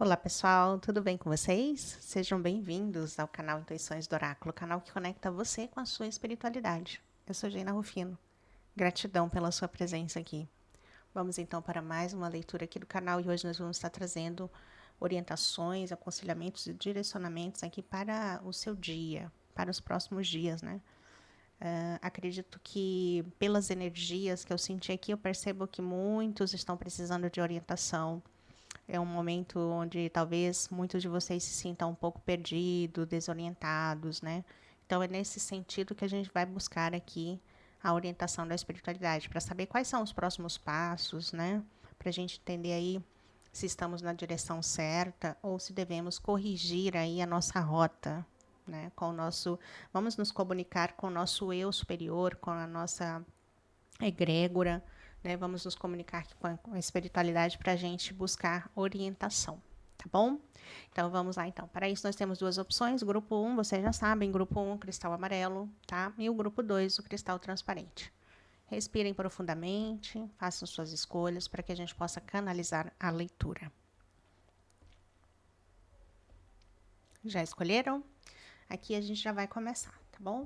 Olá pessoal, tudo bem com vocês? Sejam bem-vindos ao canal Intuições do Oráculo, canal que conecta você com a sua espiritualidade. Eu sou Geina Rufino, gratidão pela sua presença aqui. Vamos então para mais uma leitura aqui do canal e hoje nós vamos estar trazendo orientações, aconselhamentos e direcionamentos aqui para o seu dia, para os próximos dias, né? Acredito que pelas energias que eu senti aqui, eu percebo que muitos estão precisando de orientação. É um momento onde talvez muitos de vocês se sintam um pouco perdidos, desorientados, né? Então é nesse sentido que a gente vai buscar aqui a orientação da espiritualidade, para saber quais são os próximos passos, né? Para a gente entender aí se estamos na direção certa ou se devemos corrigir aí a nossa rota, né? Com o nosso, vamos nos comunicar com o nosso eu superior, com a nossa egrégora, né? Vamos nos comunicar aqui com a espiritualidade para a gente buscar orientação, tá bom? Então vamos lá então. Para isso nós temos duas opções. Grupo 1, vocês já sabem, grupo 1, cristal amarelo, tá? E o grupo 2, o cristal transparente. Respirem profundamente, façam suas escolhas para que a gente possa canalizar a leitura. Já escolheram? Aqui a gente já vai começar, tá bom?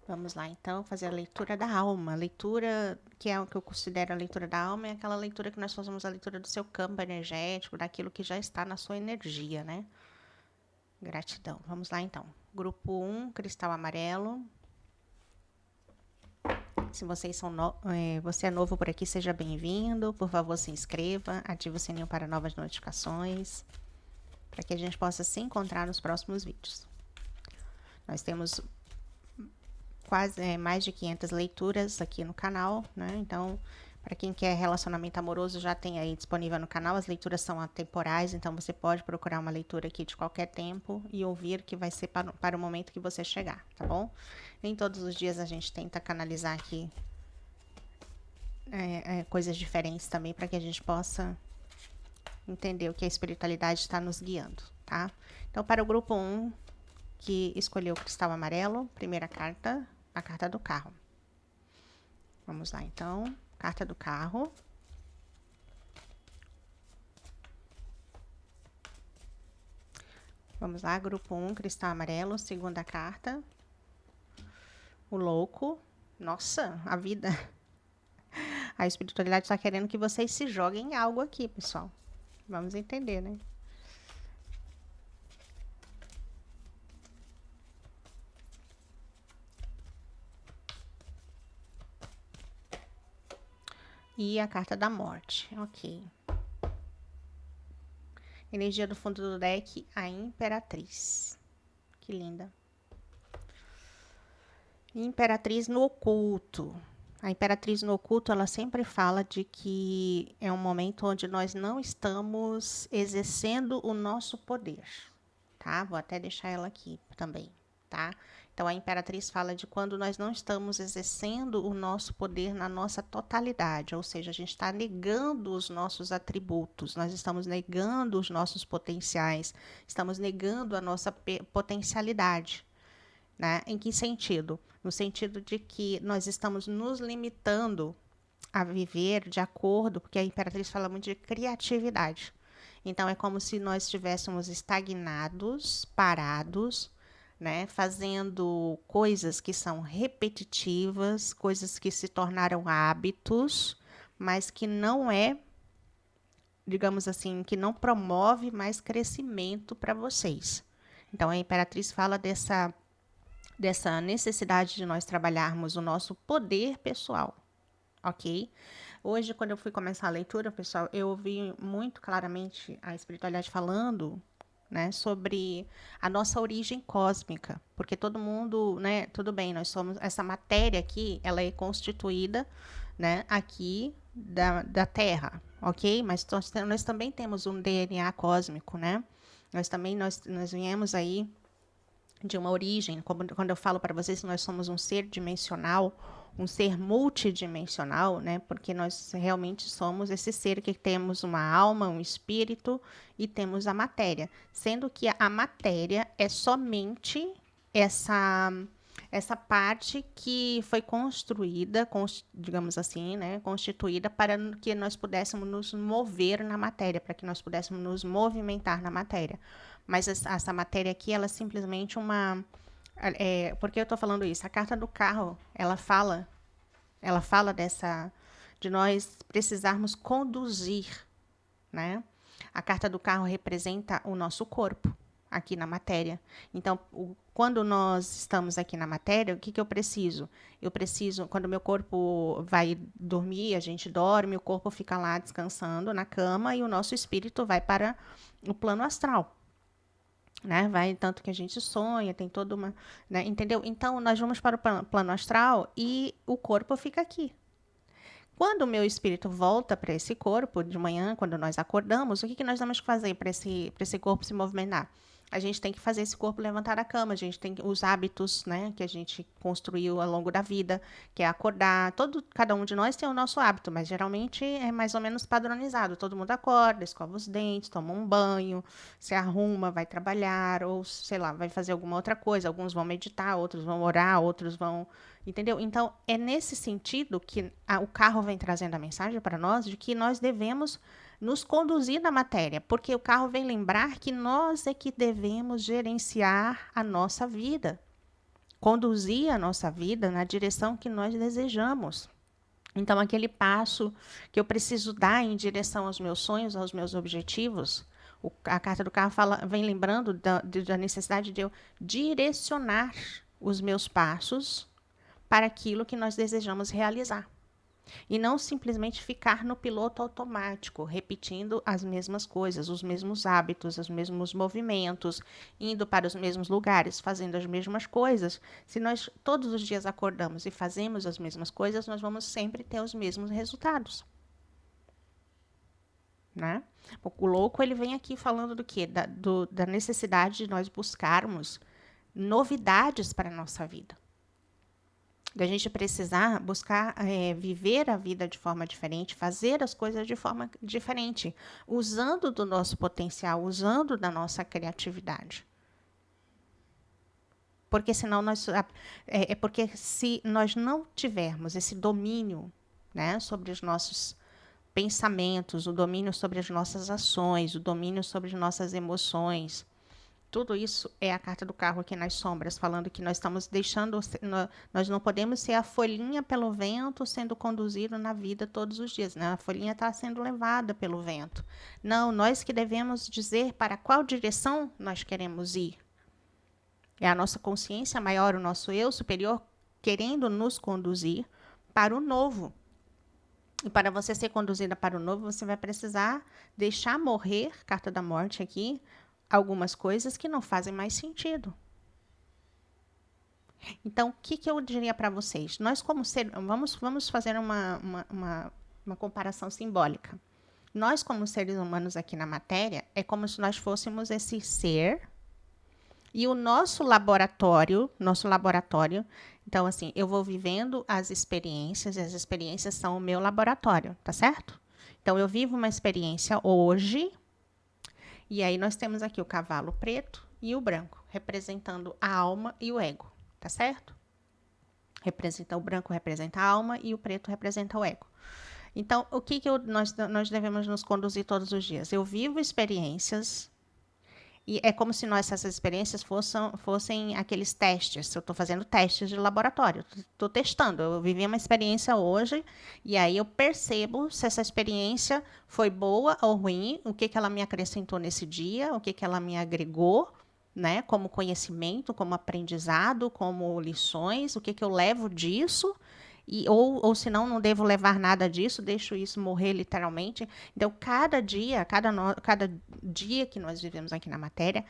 Vamos lá, então, fazer a leitura da alma. A leitura, que é o que eu considero a leitura da alma, é aquela leitura que nós fazemos a leitura do seu campo energético, daquilo que já está na sua energia, né? Gratidão. Vamos lá, então. Grupo 1, cristal amarelo. Se vocês são você é novo por aqui, seja bem-vindo. Por favor, se inscreva, ative o sininho para novas notificações, para que a gente possa se encontrar nos próximos vídeos. Nós temos quase mais de 500 leituras aqui no canal, né? Então, para quem quer relacionamento amoroso, já tem aí disponível no canal. As leituras são atemporais, então você pode procurar uma leitura aqui de qualquer tempo e ouvir, que vai ser para o momento que você chegar, tá bom? Nem todos os dias a gente tenta canalizar aqui coisas diferentes também, para que a gente possa entender o que a espiritualidade está nos guiando, tá? Então, para o grupo 1, que escolheu o cristal amarelo, primeira carta, a carta do carro. Vamos lá, então. Carta do carro. Vamos lá, grupo 1, cristal amarelo, segunda carta. O louco. Nossa, a vida. A espiritualidade está querendo que vocês se joguem em algo aqui, pessoal. Vamos entender, né? E a carta da morte. Ok. Energia do fundo do deck, a Imperatriz. Que linda. Imperatriz no oculto. A Imperatriz no oculto, ela sempre fala de que é um momento onde nós não estamos exercendo o nosso poder, tá? Vou até deixar ela aqui também, tá? Então, a Imperatriz fala de quando nós não estamos exercendo o nosso poder na nossa totalidade, ou seja, a gente está negando os nossos atributos, nós estamos negando os nossos potenciais, estamos negando a nossa potencialidade, né? Em que sentido? No sentido de que nós estamos nos limitando a viver de acordo, porque a Imperatriz fala muito de criatividade. Então, é como se nós estivéssemos estagnados, parados, né? Fazendo coisas que são repetitivas, coisas que se tornaram hábitos, mas que não é, digamos assim, que não promove mais crescimento para vocês. Então, a Imperatriz fala dessa necessidade de nós trabalharmos o nosso poder pessoal, ok? Hoje, quando eu fui começar a leitura, pessoal, eu ouvi muito claramente a espiritualidade falando, né, sobre a nossa origem cósmica, porque todo mundo, né, tudo bem, nós somos, essa matéria aqui, ela é constituída, né, aqui da Terra, ok? Mas nós também temos um DNA cósmico, né? Nós viemos aí de uma origem, quando eu falo para vocês que nós somos um ser dimensional, um ser multidimensional, né? Porque nós realmente somos esse ser que temos uma alma, um espírito e temos a matéria, sendo que a matéria é somente essa parte que foi construída, digamos assim, né, constituída para que nós pudéssemos nos mover na matéria, para que nós pudéssemos nos movimentar na matéria. Mas essa matéria aqui, ela é simplesmente uma... por que eu estou falando isso? A carta do carro, ela fala de nós precisarmos conduzir, né? A carta do carro representa o nosso corpo aqui na matéria. Então, quando nós estamos aqui na matéria, o que eu preciso? Eu preciso, quando meu corpo vai dormir, a gente dorme, o corpo fica lá descansando na cama e o nosso espírito vai para o plano astral. Né? Vai tanto que a gente sonha, tem toda uma, né? Entendeu? Então, nós vamos para o plano astral e o corpo fica aqui. Quando o meu espírito volta para esse corpo, de manhã, quando nós acordamos, o que nós temos que fazer para esse corpo se movimentar? A gente tem que fazer esse corpo levantar da cama, a gente tem os hábitos, né, que a gente construiu ao longo da vida, que é acordar. Cada um de nós tem o nosso hábito, mas geralmente é mais ou menos padronizado. Todo mundo acorda, escova os dentes, toma um banho, se arruma, vai trabalhar, ou sei lá, vai fazer alguma outra coisa. Alguns vão meditar, outros vão orar, outros vão... Entendeu? Então, é nesse sentido que o carro vem trazendo a mensagem para nós de que nós devemos nos conduzir na matéria, porque o carro vem lembrar que nós é que devemos gerenciar a nossa vida, conduzir a nossa vida na direção que nós desejamos. Então, aquele passo que eu preciso dar em direção aos meus sonhos, aos meus objetivos, a carta do carro vem lembrando da necessidade de eu direcionar os meus passos para aquilo que nós desejamos realizar. E não simplesmente ficar no piloto automático, repetindo as mesmas coisas, os mesmos hábitos, os mesmos movimentos, indo para os mesmos lugares, fazendo as mesmas coisas. Se nós todos os dias acordamos e fazemos as mesmas coisas, nós vamos sempre ter os mesmos resultados. Né? O louco, ele vem aqui falando do quê? Da necessidade de nós buscarmos novidades para a nossa vida. Da gente precisar buscar viver a vida de forma diferente, fazer as coisas de forma diferente, usando do nosso potencial, usando da nossa criatividade. Porque senão porque se nós não tivermos esse domínio, né, sobre os nossos pensamentos, o domínio sobre as nossas ações, o domínio sobre as nossas emoções, tudo isso é a carta do carro aqui nas sombras, falando que nós estamos deixando, nós não podemos ser a folhinha pelo vento sendo conduzido na vida todos os dias, né? A folhinha está sendo levada pelo vento. Não, nós que devemos dizer para qual direção nós queremos ir. É a nossa consciência maior, o nosso eu superior, querendo nos conduzir para o novo. E para você ser conduzida para o novo, você vai precisar deixar morrer, carta da morte aqui, algumas coisas que não fazem mais sentido. Então, o que eu diria para vocês? Nós, como vamos fazer uma comparação simbólica. Nós, como seres humanos aqui na matéria, é como se nós fôssemos esse ser e o nosso laboratório, então, assim, eu vou vivendo as experiências, e as experiências são o meu laboratório, tá certo? Então, eu vivo uma experiência hoje. E aí nós temos aqui o cavalo preto e o branco, representando a alma e o ego, tá certo? O branco representa a alma e o preto representa o ego. Então, o que nós devemos nos conduzir todos os dias? Eu vivo experiências e é como se essas experiências fossem aqueles testes. Eu estou fazendo testes de laboratório, estou testando. Eu vivi uma experiência hoje e aí eu percebo se essa experiência foi boa ou ruim, o que ela me acrescentou nesse dia, o que ela me agregou, né, como conhecimento, como aprendizado, como lições, o que eu levo disso. Ou se não devo levar nada disso, deixo isso morrer literalmente. Então, cada dia que nós vivemos aqui na matéria,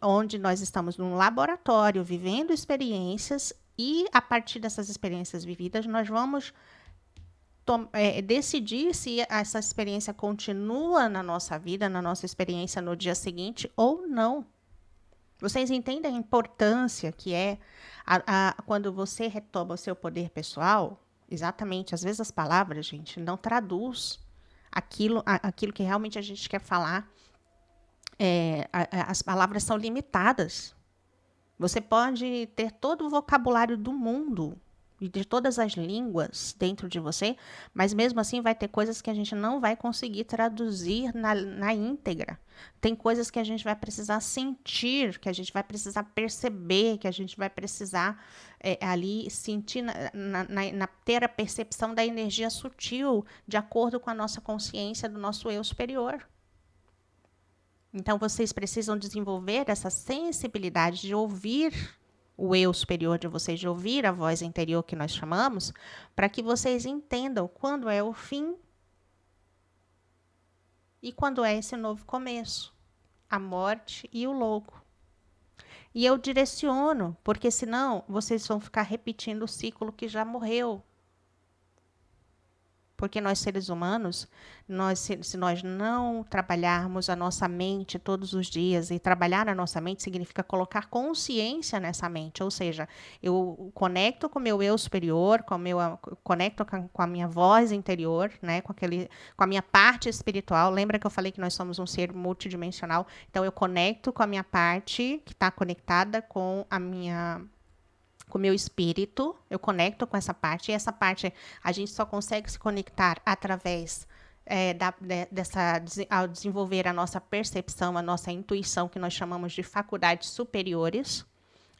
onde nós estamos num laboratório, vivendo experiências, e a partir dessas experiências vividas, nós vamos decidir se essa experiência continua na nossa vida, na nossa experiência no dia seguinte ou não. Vocês entendem a importância que é quando você retoma o seu poder pessoal? Exatamente, às vezes as palavras, gente, não traduz aquilo que realmente a gente quer falar. As palavras são limitadas. Você pode ter todo o vocabulário do mundo e de todas as línguas dentro de você, mas mesmo assim vai ter coisas que a gente não vai conseguir traduzir na íntegra. Tem coisas que a gente vai precisar sentir, que a gente vai precisar perceber, que a gente vai precisar ali sentir, ter a percepção da energia sutil, de acordo com a nossa consciência do nosso eu superior. Então, vocês precisam desenvolver essa sensibilidade de ouvir o eu superior de vocês, de ouvir a voz interior que nós chamamos, para que vocês entendam quando é o fim e quando é esse novo começo, a morte e o louco. E eu direciono, porque senão vocês vão ficar repetindo o ciclo que já morreu. Porque nós, seres humanos, se nós não trabalharmos a nossa mente todos os dias, e trabalhar a nossa mente significa colocar consciência nessa mente, ou seja, eu conecto com o meu eu superior, conecto com a minha voz interior, né, com a minha parte espiritual. Lembra que eu falei que nós somos um ser multidimensional? Então, eu conecto com a minha parte que está conectada com o meu espírito, eu conecto com essa parte, e essa parte a gente só consegue se conectar através ao desenvolver a nossa percepção, a nossa intuição, que nós chamamos de faculdades superiores.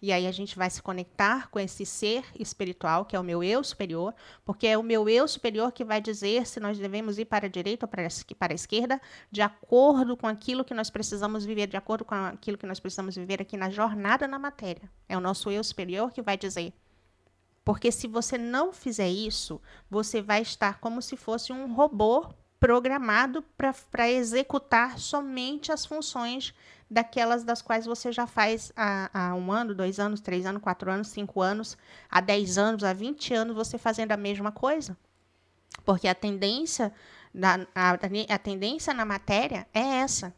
E aí a gente vai se conectar com esse ser espiritual, que é o meu eu superior, porque é o meu eu superior que vai dizer se nós devemos ir para a direita ou para a esquerda, de acordo com aquilo que nós precisamos viver, de acordo com aquilo que nós precisamos viver aqui na jornada na matéria. É o nosso eu superior que vai dizer. Porque se você não fizer isso, você vai estar como se fosse um robô programado para executar somente as funções daquelas das quais você já faz há 1 ano, 2 anos, 3 anos, 4 anos, 5 anos, há 10 anos, há 20 anos, você fazendo a mesma coisa. Porque a tendência na matéria é essa.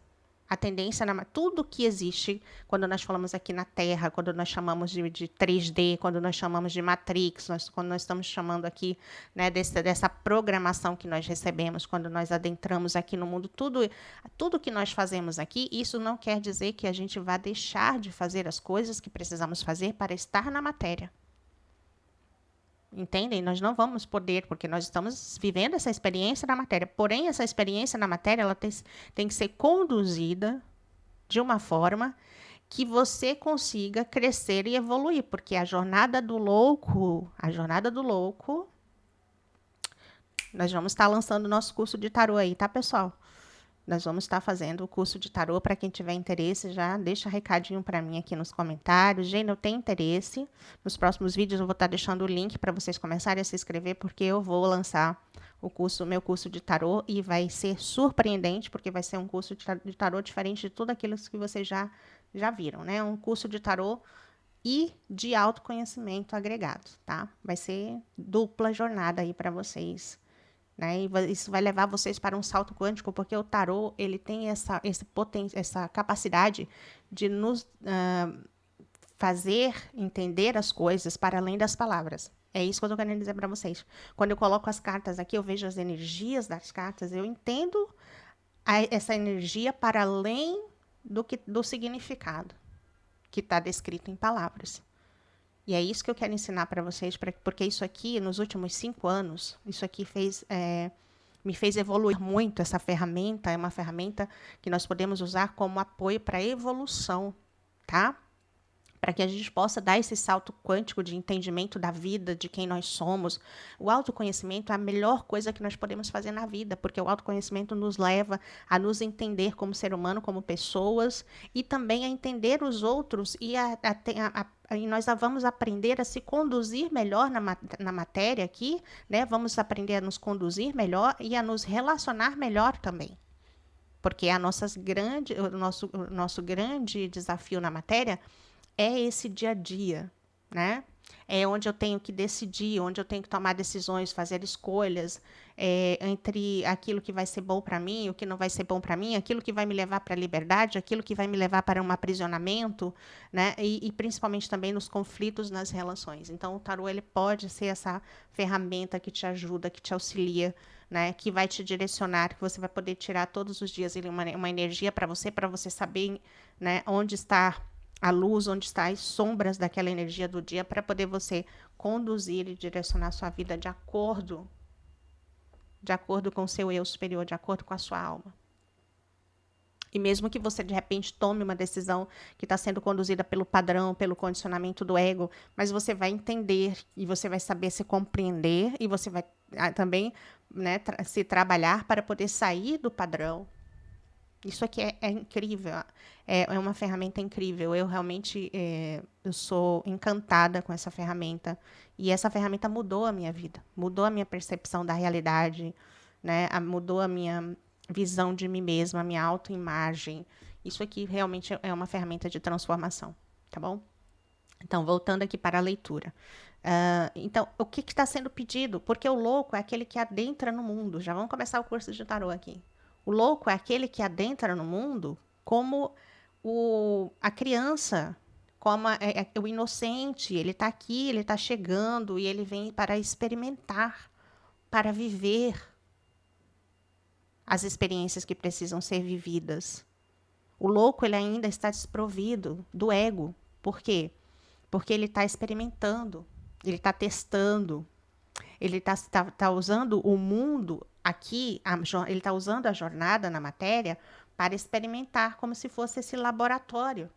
A tendência, tudo que existe, quando nós falamos aqui na Terra, quando nós chamamos de 3D, quando nós chamamos de Matrix, quando nós estamos chamando aqui, né, dessa programação que nós recebemos, quando nós adentramos aqui no mundo, tudo que nós fazemos aqui, isso não quer dizer que a gente vá deixar de fazer as coisas que precisamos fazer para estar na matéria. Entendem? Nós não vamos poder, porque nós estamos vivendo essa experiência na matéria. Porém, essa experiência na matéria, ela tem que ser conduzida de uma forma que você consiga crescer e evoluir, porque a jornada do louco, nós vamos estar lançando o nosso curso de tarô aí, tá, pessoal? Nós vamos estar fazendo o curso de tarô. Para quem tiver interesse, já deixa recadinho para mim aqui nos comentários. Gente, eu tenho interesse. Nos próximos vídeos eu vou estar deixando o link para vocês começarem a se inscrever, porque eu vou lançar o meu curso de tarô, e vai ser surpreendente, porque vai ser um curso de tarô diferente de tudo aquilo que vocês já viram, né? Um curso de tarô e de autoconhecimento agregado, tá? Vai ser dupla jornada aí para vocês. Né? E isso vai levar vocês para um salto quântico, porque o tarô ele tem essa capacidade de nos fazer entender as coisas para além das palavras. É isso que eu estou querendo dizer para vocês. Quando eu coloco as cartas aqui, eu vejo as energias das cartas, eu entendo essa energia para além do significado que está descrito em palavras. E é isso que eu quero ensinar para vocês, porque isso aqui, nos últimos 5 anos, isso aqui me fez evoluir muito. Essa ferramenta é uma ferramenta que nós podemos usar como apoio para a evolução, tá? Para que a gente possa dar esse salto quântico de entendimento da vida, de quem nós somos. O autoconhecimento é a melhor coisa que nós podemos fazer na vida, porque o autoconhecimento nos leva a nos entender como ser humano, como pessoas, e também a entender os outros, e nós vamos aprender a se conduzir melhor na matéria aqui, né? Vamos aprender a nos conduzir melhor e a nos relacionar melhor também. Porque o nosso grande desafio na matéria é esse dia a dia, né? É onde eu tenho que decidir, onde eu tenho que tomar decisões, fazer escolhas entre aquilo que vai ser bom para mim, o que não vai ser bom para mim, aquilo que vai me levar para a liberdade, aquilo que vai me levar para um aprisionamento, né? E principalmente também nos conflitos nas relações. Então, o tarô ele pode ser essa ferramenta que te ajuda, que te auxilia, né? Que vai te direcionar, que você vai poder tirar todos os dias uma energia para você saber, né? Onde está a luz, onde está as sombras daquela energia do dia, para poder você conduzir e direcionar a sua vida de acordo com o seu eu superior, de acordo com a sua alma. E mesmo que você, de repente, tome uma decisão que está sendo conduzida pelo padrão, pelo condicionamento do ego, mas você vai entender e você vai saber se compreender e você vai também, né, se trabalhar para poder sair do padrão. Isso aqui é incrível, é uma ferramenta incrível. Eu realmente eu sou encantada com essa ferramenta. E essa ferramenta mudou a minha vida, mudou a minha percepção da realidade, né? Mudou a minha visão de mim mesma, a minha autoimagem. Isso aqui realmente é uma ferramenta de transformação, tá bom? Então, voltando aqui para a leitura. Então, o que está sendo pedido? Porque o louco é aquele que adentra no mundo. Já vamos começar o curso de tarô aqui. O louco é aquele que adentra no mundo como a criança, como o inocente. Ele está aqui, ele está chegando e ele vem para experimentar, para viver as experiências que precisam ser vividas. O louco, ele ainda está desprovido do ego. Por quê? Porque ele está experimentando, ele está testando, ele tá usando o mundo aqui, ele está usando a jornada na matéria para experimentar como se fosse esse laboratório.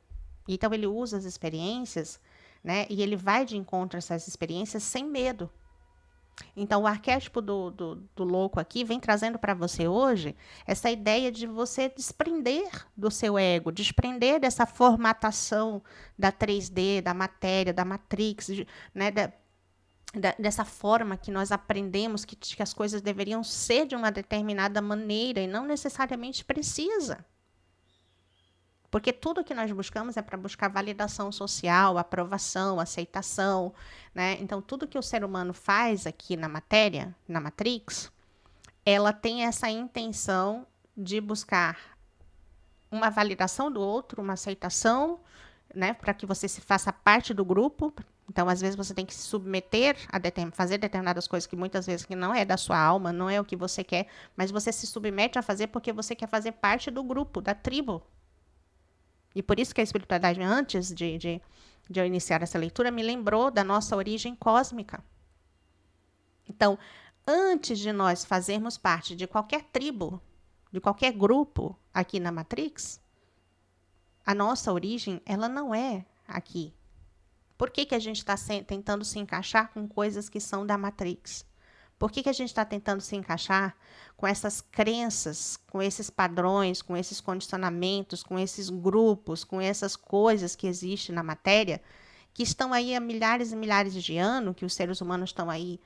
Então, ele usa as experiências, né? E ele vai de encontro a essas experiências sem medo. Então, o arquétipo do louco aqui vem trazendo para você hoje essa ideia de você desprender do seu ego, desprender dessa formatação da 3D, da matéria, da Matrix, né, dessa forma que nós aprendemos que as coisas deveriam ser de uma determinada maneira e não necessariamente precisa. Porque tudo que nós buscamos é para buscar validação social, aprovação, aceitação, né? Então, tudo que o ser humano faz aqui na matéria, na Matrix, ela tem essa intenção de buscar uma validação do outro, uma aceitação, né? Para que você se faça parte do grupo. Então, às vezes, você tem que se submeter a fazer determinadas coisas que muitas vezes que não é da sua alma, não é o que você quer, mas você se submete a fazer porque você quer fazer parte do grupo, da tribo. E por isso que a espiritualidade, antes de eu iniciar essa leitura, me lembrou da nossa origem cósmica. Então, antes de nós fazermos parte de qualquer tribo, de qualquer grupo aqui na Matrix, a nossa origem, ela não é aqui. Por que a gente está tentando se encaixar com coisas que são da Matrix? Por que a gente está tentando se encaixar com essas crenças, com esses padrões, com esses condicionamentos, com esses grupos, com essas coisas que existem na matéria, que estão aí há milhares e milhares de anos, que os seres humanos estão aí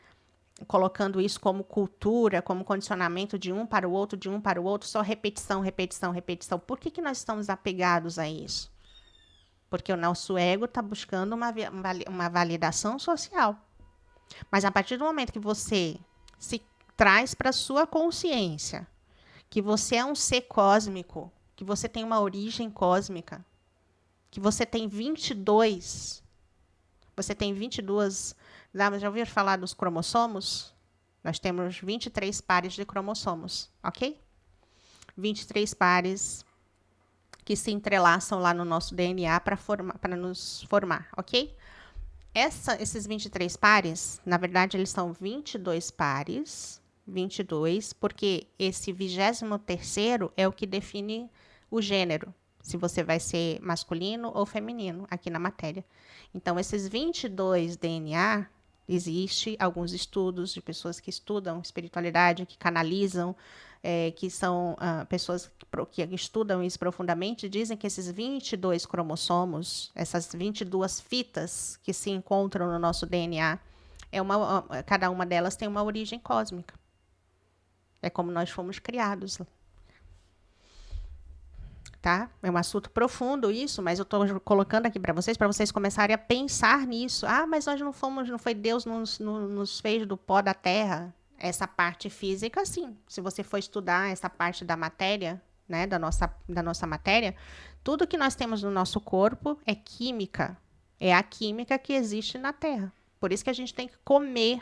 colocando isso como cultura, como condicionamento de um para o outro, de um para o outro, só repetição, repetição, repetição. Por que nós estamos apegados a isso? Porque o nosso ego está buscando uma validação social. Mas a partir do momento que você se traz para a sua consciência que você é um ser cósmico, que você tem uma origem cósmica, que você tem 22 já ouviram falar dos cromossomos? Nós temos 23 pares de cromossomos, ok? 23 pares que se entrelaçam lá no nosso DNA para nos formar, ok? Esses 23 pares, na verdade, eles são 22 pares, 22, porque esse 23º é o que define o gênero, se você vai ser masculino ou feminino aqui na matéria. Então, esses 22 DNA, existe alguns estudos de pessoas que estudam espiritualidade, que canalizam, que são pessoas que estudam isso profundamente, dizem que esses 22 cromossomos, essas 22 fitas que se encontram no nosso DNA, cada uma delas tem uma origem cósmica. É como nós fomos criados. Tá? É um assunto profundo isso, mas eu estou colocando aqui para vocês começarem a pensar nisso. Ah, mas nós não foi Deus nos fez do pó da terra. Essa parte física, sim. Se você for estudar essa parte da matéria, né, da nossa matéria, tudo que nós temos no nosso corpo é química. É a química que existe na Terra. Por isso que a gente tem que comer.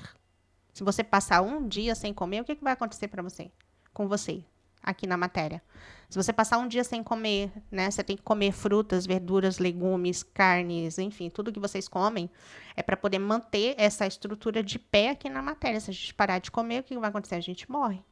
Se você passar um dia sem comer, o que vai acontecer para você? Com você? aqui na matéria. Se você passar um dia sem comer, né? Você tem que comer frutas, verduras, legumes, carnes, enfim, tudo que vocês comem é para poder manter essa estrutura de pé aqui na matéria. Se a gente parar de comer, o que vai acontecer? A gente morre.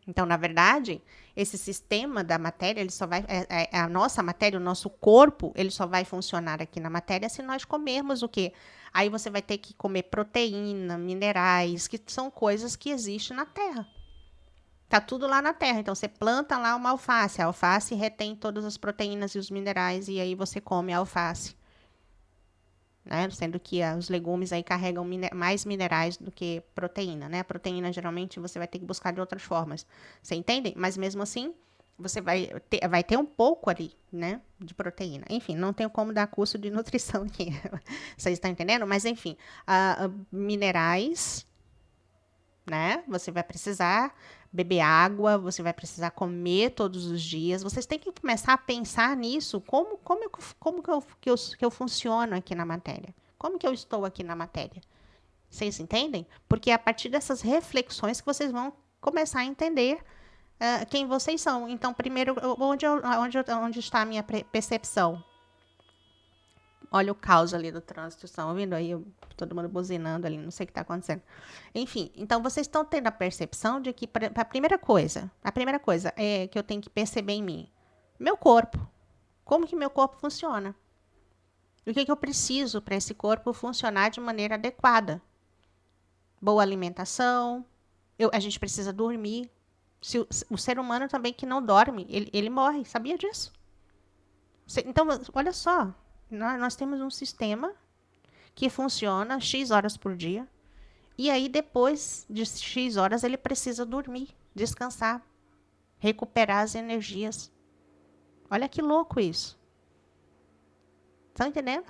Então, na verdade, esse sistema da matéria, ele só vai, a nossa matéria, o nosso corpo, ele só vai funcionar aqui na matéria se nós comermos o quê? Aí você vai ter que comer proteína, minerais, que são coisas que existem na Terra. Tá tudo lá na terra. Então você planta lá uma alface. A alface retém todas as proteínas e os minerais e aí você come a alface, né? Sendo que os legumes aí carregam mais minerais do que proteína, né? A proteína geralmente você vai ter que buscar de outras formas. Você entende? Mas mesmo assim, você vai ter um pouco ali, né? De proteína. Enfim, não tenho como dar curso de nutrição aqui. Vocês estão entendendo? Mas enfim, minerais, né? Você vai precisar beber água, você vai precisar comer todos os dias. Vocês têm que começar a pensar nisso, como que eu funciono aqui na matéria. Como que eu estou aqui na matéria? Vocês entendem? Porque é a partir dessas reflexões que vocês vão começar a entender quem vocês são. Então, primeiro, onde está a minha percepção? Olha o caos ali do trânsito, estão ouvindo aí? Todo mundo buzinando ali, não sei o que está acontecendo. Enfim, então vocês estão tendo a percepção de que a primeira coisa é que eu tenho que perceber em mim, meu corpo. Como que meu corpo funciona? O que eu preciso para esse corpo funcionar de maneira adequada? Boa alimentação, a gente precisa dormir. Se o ser humano também que não dorme, ele morre, sabia disso? Então, olha só, nós temos um sistema que funciona X horas por dia. E aí, depois de X horas, ele precisa dormir, descansar, recuperar as energias. Olha que louco isso. Estão entendendo?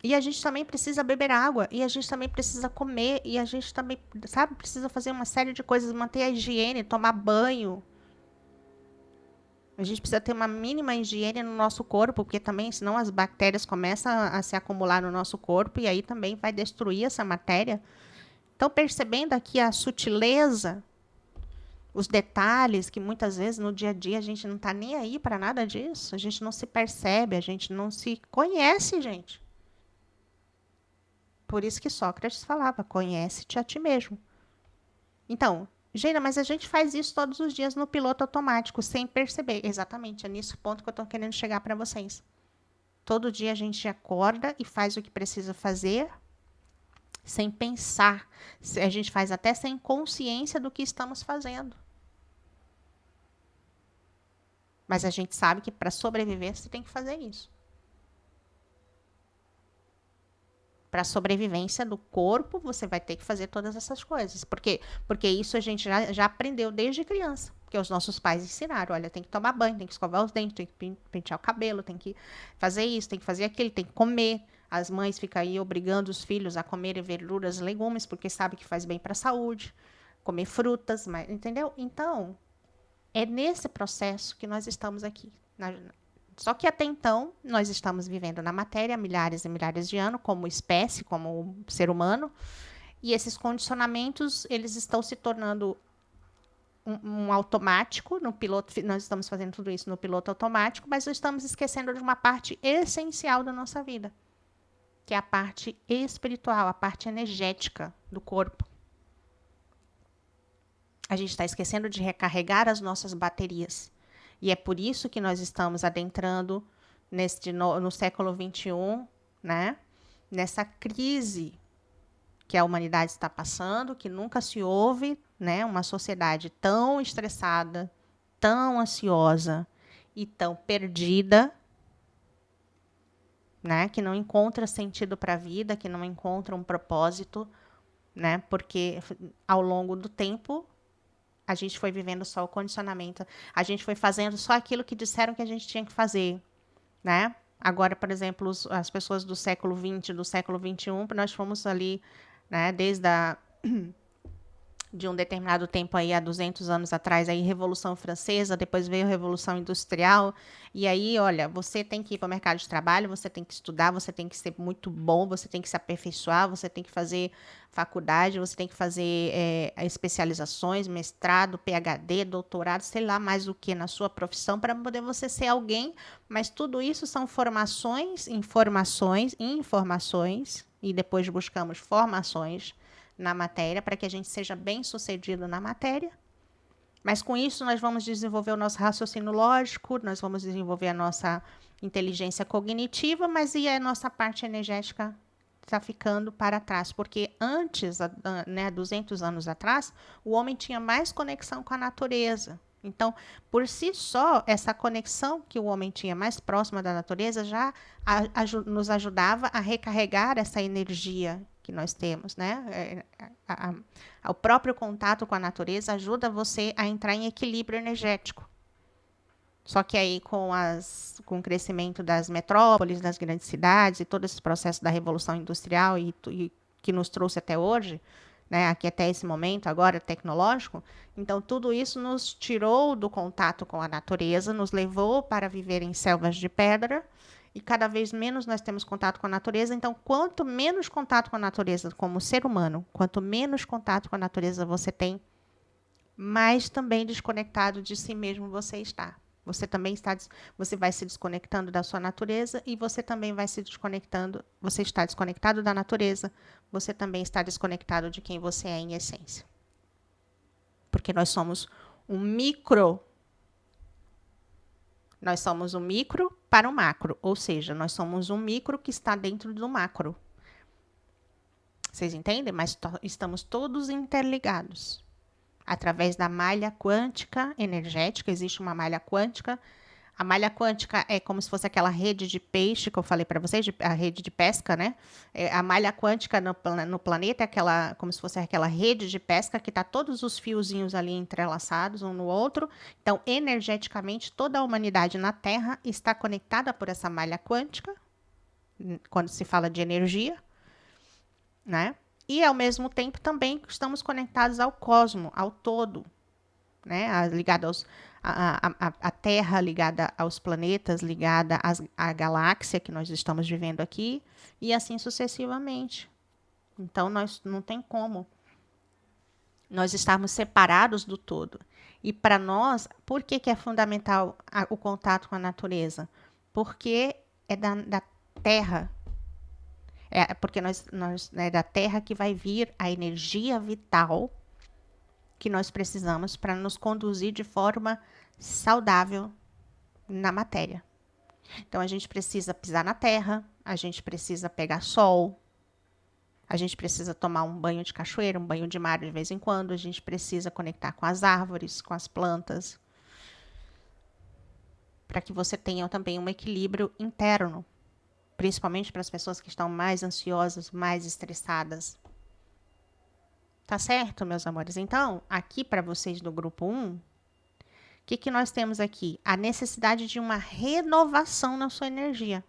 E a gente também precisa beber água, e a gente também precisa comer, e a gente também, sabe, precisa fazer uma série de coisas, manter a higiene, tomar banho. A gente precisa ter uma mínima higiene no nosso corpo, porque também, senão as bactérias começam a se acumular no nosso corpo, e aí também vai destruir essa matéria. Então, percebendo aqui a sutileza, os detalhes, que muitas vezes no dia a dia a gente não está nem aí para nada disso, a gente não se percebe, a gente não se conhece, gente. Por isso que Sócrates falava, conhece-te a ti mesmo. Então, Geina, mas a gente faz isso todos os dias no piloto automático, sem perceber. Exatamente, é nesse ponto que eu estou querendo chegar para vocês. Todo dia a gente acorda e faz o que precisa fazer, sem pensar. A gente faz até sem consciência do que estamos fazendo. Mas a gente sabe que para sobreviver você tem que fazer isso. Para a sobrevivência do corpo, você vai ter que fazer todas essas coisas. Por quê? Porque isso a gente já aprendeu desde criança. Porque os nossos pais ensinaram, olha, tem que tomar banho, tem que escovar os dentes, tem que pentear o cabelo, tem que fazer isso, tem que fazer aquilo, tem que comer. As mães ficam aí obrigando os filhos a comerem verduras, legumes, porque sabe que faz bem para a saúde. Comer frutas, entendeu? Então, é nesse processo que nós estamos aqui. Só que até então, nós estamos vivendo na matéria há milhares e milhares de anos, como espécie, como ser humano, e esses condicionamentos, eles estão se tornando um automático, no piloto, nós estamos fazendo tudo isso no piloto automático, mas nós estamos esquecendo de uma parte essencial da nossa vida, que é a parte espiritual, a parte energética do corpo. A gente está esquecendo de recarregar as nossas baterias. E é por isso que nós estamos adentrando no século XXI, né? Nessa crise que a humanidade está passando, que nunca se houve, né? Uma sociedade tão estressada, tão ansiosa e tão perdida, né? Que não encontra sentido para a vida, que não encontra um propósito, né? Porque ao longo do tempo a gente foi vivendo só o condicionamento. A gente foi fazendo só aquilo que disseram que a gente tinha que fazer, né? Agora, por exemplo, as pessoas do século XX, do século XXI, nós fomos ali, né, desde de um determinado tempo aí, há 200 anos atrás, aí Revolução Francesa, depois veio a Revolução Industrial, e aí, olha, você tem que ir para o mercado de trabalho, você tem que estudar, você tem que ser muito bom, você tem que se aperfeiçoar, você tem que fazer faculdade, você tem que fazer especializações, mestrado, PhD, doutorado, sei lá mais o que na sua profissão, para poder você ser alguém, mas tudo isso são formações, informações, e depois buscamos formações na matéria, para que a gente seja bem sucedido na matéria. Mas com isso nós vamos desenvolver o nosso raciocínio lógico, nós vamos desenvolver a nossa inteligência cognitiva, mas e a nossa parte energética está ficando para trás, porque antes, né, 200 anos atrás, o homem tinha mais conexão com a natureza. Então, por si só, essa conexão que o homem tinha mais próxima da natureza já nos ajudava a recarregar essa energia que nós temos, né? O próprio contato com a natureza ajuda você a entrar em equilíbrio energético. Só que aí, com o crescimento das metrópoles, das grandes cidades e todo esse processo da Revolução Industrial e que nos trouxe até hoje, né, aqui até esse momento agora tecnológico, então tudo isso nos tirou do contato com a natureza, nos levou para viver em selvas de pedra, e cada vez menos nós temos contato com a natureza. Então, quanto menos contato com a natureza como ser humano, quanto menos contato com a natureza você tem, mais também desconectado de si mesmo você está. Você também você vai se desconectando da sua natureza, e você também vai se desconectando, você está desconectado da natureza, você também está desconectado de quem você é em essência. Porque nós somos um micro para o macro, ou seja, nós somos um micro que está dentro do macro. Vocês entendem? Mas estamos todos interligados. Através da malha quântica energética, existe uma malha quântica. A malha quântica é como se fosse aquela rede de peixe que eu falei para vocês, a rede de pesca, né? A malha quântica no planeta é aquela, como se fosse aquela rede de pesca que está todos os fiozinhos ali entrelaçados um no outro. Então, energeticamente, toda a humanidade na Terra está conectada por essa malha quântica, quando se fala de energia, né? E, ao mesmo tempo, também estamos conectados ao cosmo, ao todo, né? Ligado à Terra, ligada aos planetas, ligada à galáxia que nós estamos vivendo aqui, e assim sucessivamente. Então, nós não tem como nós estarmos separados do todo. E para nós, por que é fundamental o contato com a natureza? Porque é da Terra. Porque é da Terra que vai vir a energia vital que nós precisamos para nos conduzir de forma saudável na matéria. Então, a gente precisa pisar na terra, a gente precisa pegar sol, a gente precisa tomar um banho de cachoeira, um banho de mar de vez em quando, a gente precisa conectar com as árvores, com as plantas, para que você tenha também um equilíbrio interno, principalmente para as pessoas que estão mais ansiosas, mais estressadas. Tá certo, meus amores? Então, aqui para vocês do grupo 1, o que nós temos aqui? A necessidade de uma renovação na sua energia.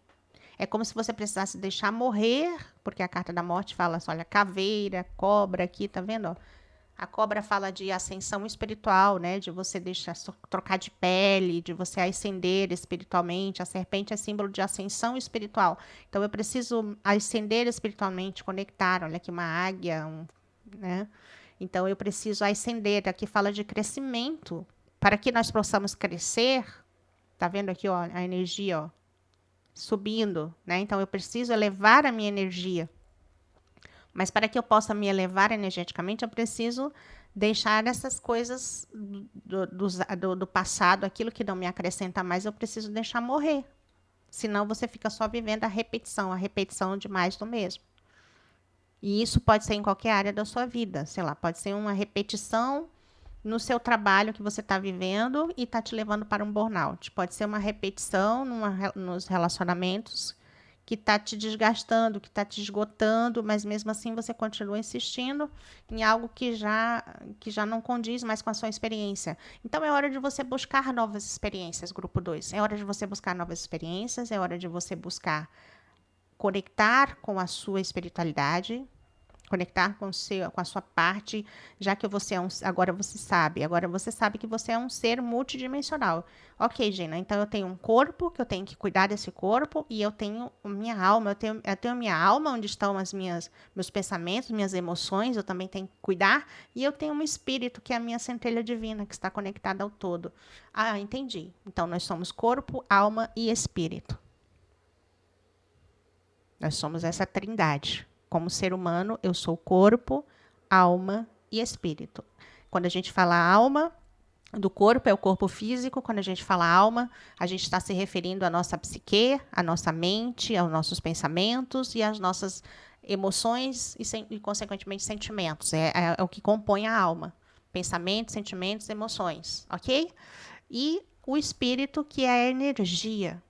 É como se você precisasse deixar morrer, porque a carta da morte fala assim, olha, caveira, cobra aqui, tá vendo? Ó? A cobra fala de ascensão espiritual, né? De você deixar trocar de pele, de você ascender espiritualmente. A serpente é símbolo de ascensão espiritual. Então, eu preciso ascender espiritualmente, conectar. Olha aqui, uma águia, né? Então, eu preciso ascender. Aqui fala de crescimento. Para que nós possamos crescer, tá vendo aqui, ó, a energia, ó, subindo, né? Então, eu preciso elevar a minha energia. Mas para que eu possa me elevar energeticamente, eu preciso deixar essas coisas do passado, aquilo que não me acrescenta mais, eu preciso deixar morrer. Senão, você fica só vivendo a repetição de mais do mesmo. E isso pode ser em qualquer área da sua vida. Sei lá, pode ser uma repetição no seu trabalho que você está vivendo e está te levando para um burnout. Pode ser uma repetição nos relacionamentos que está te desgastando, que está te esgotando, mas mesmo assim você continua insistindo em algo que já não condiz mais com a sua experiência. Então, é hora de você buscar novas experiências, grupo 2. É hora de você buscar novas experiências, é hora de você buscar conectar com a sua espiritualidade, Conectar com com a sua parte, já que você é agora você sabe que você é um ser multidimensional. Ok, Gina, então eu tenho um corpo, que eu tenho que cuidar desse corpo, e eu tenho minha alma, eu tenho minha alma, onde estão meus pensamentos, minhas emoções, eu também tenho que cuidar, e eu tenho um espírito, que é a minha centelha divina, que está conectada ao todo. Ah, entendi. Então nós somos corpo, alma e espírito. Nós somos essa trindade. Como ser humano, eu sou corpo, alma e espírito. Quando a gente fala alma, do corpo é o corpo físico. Quando a gente fala alma, a gente está se referindo à nossa psique, à nossa mente, aos nossos pensamentos e às nossas emoções e consequentemente, sentimentos. É o que compõe a alma. Pensamentos, sentimentos, emoções, ok? E o espírito, que é a energia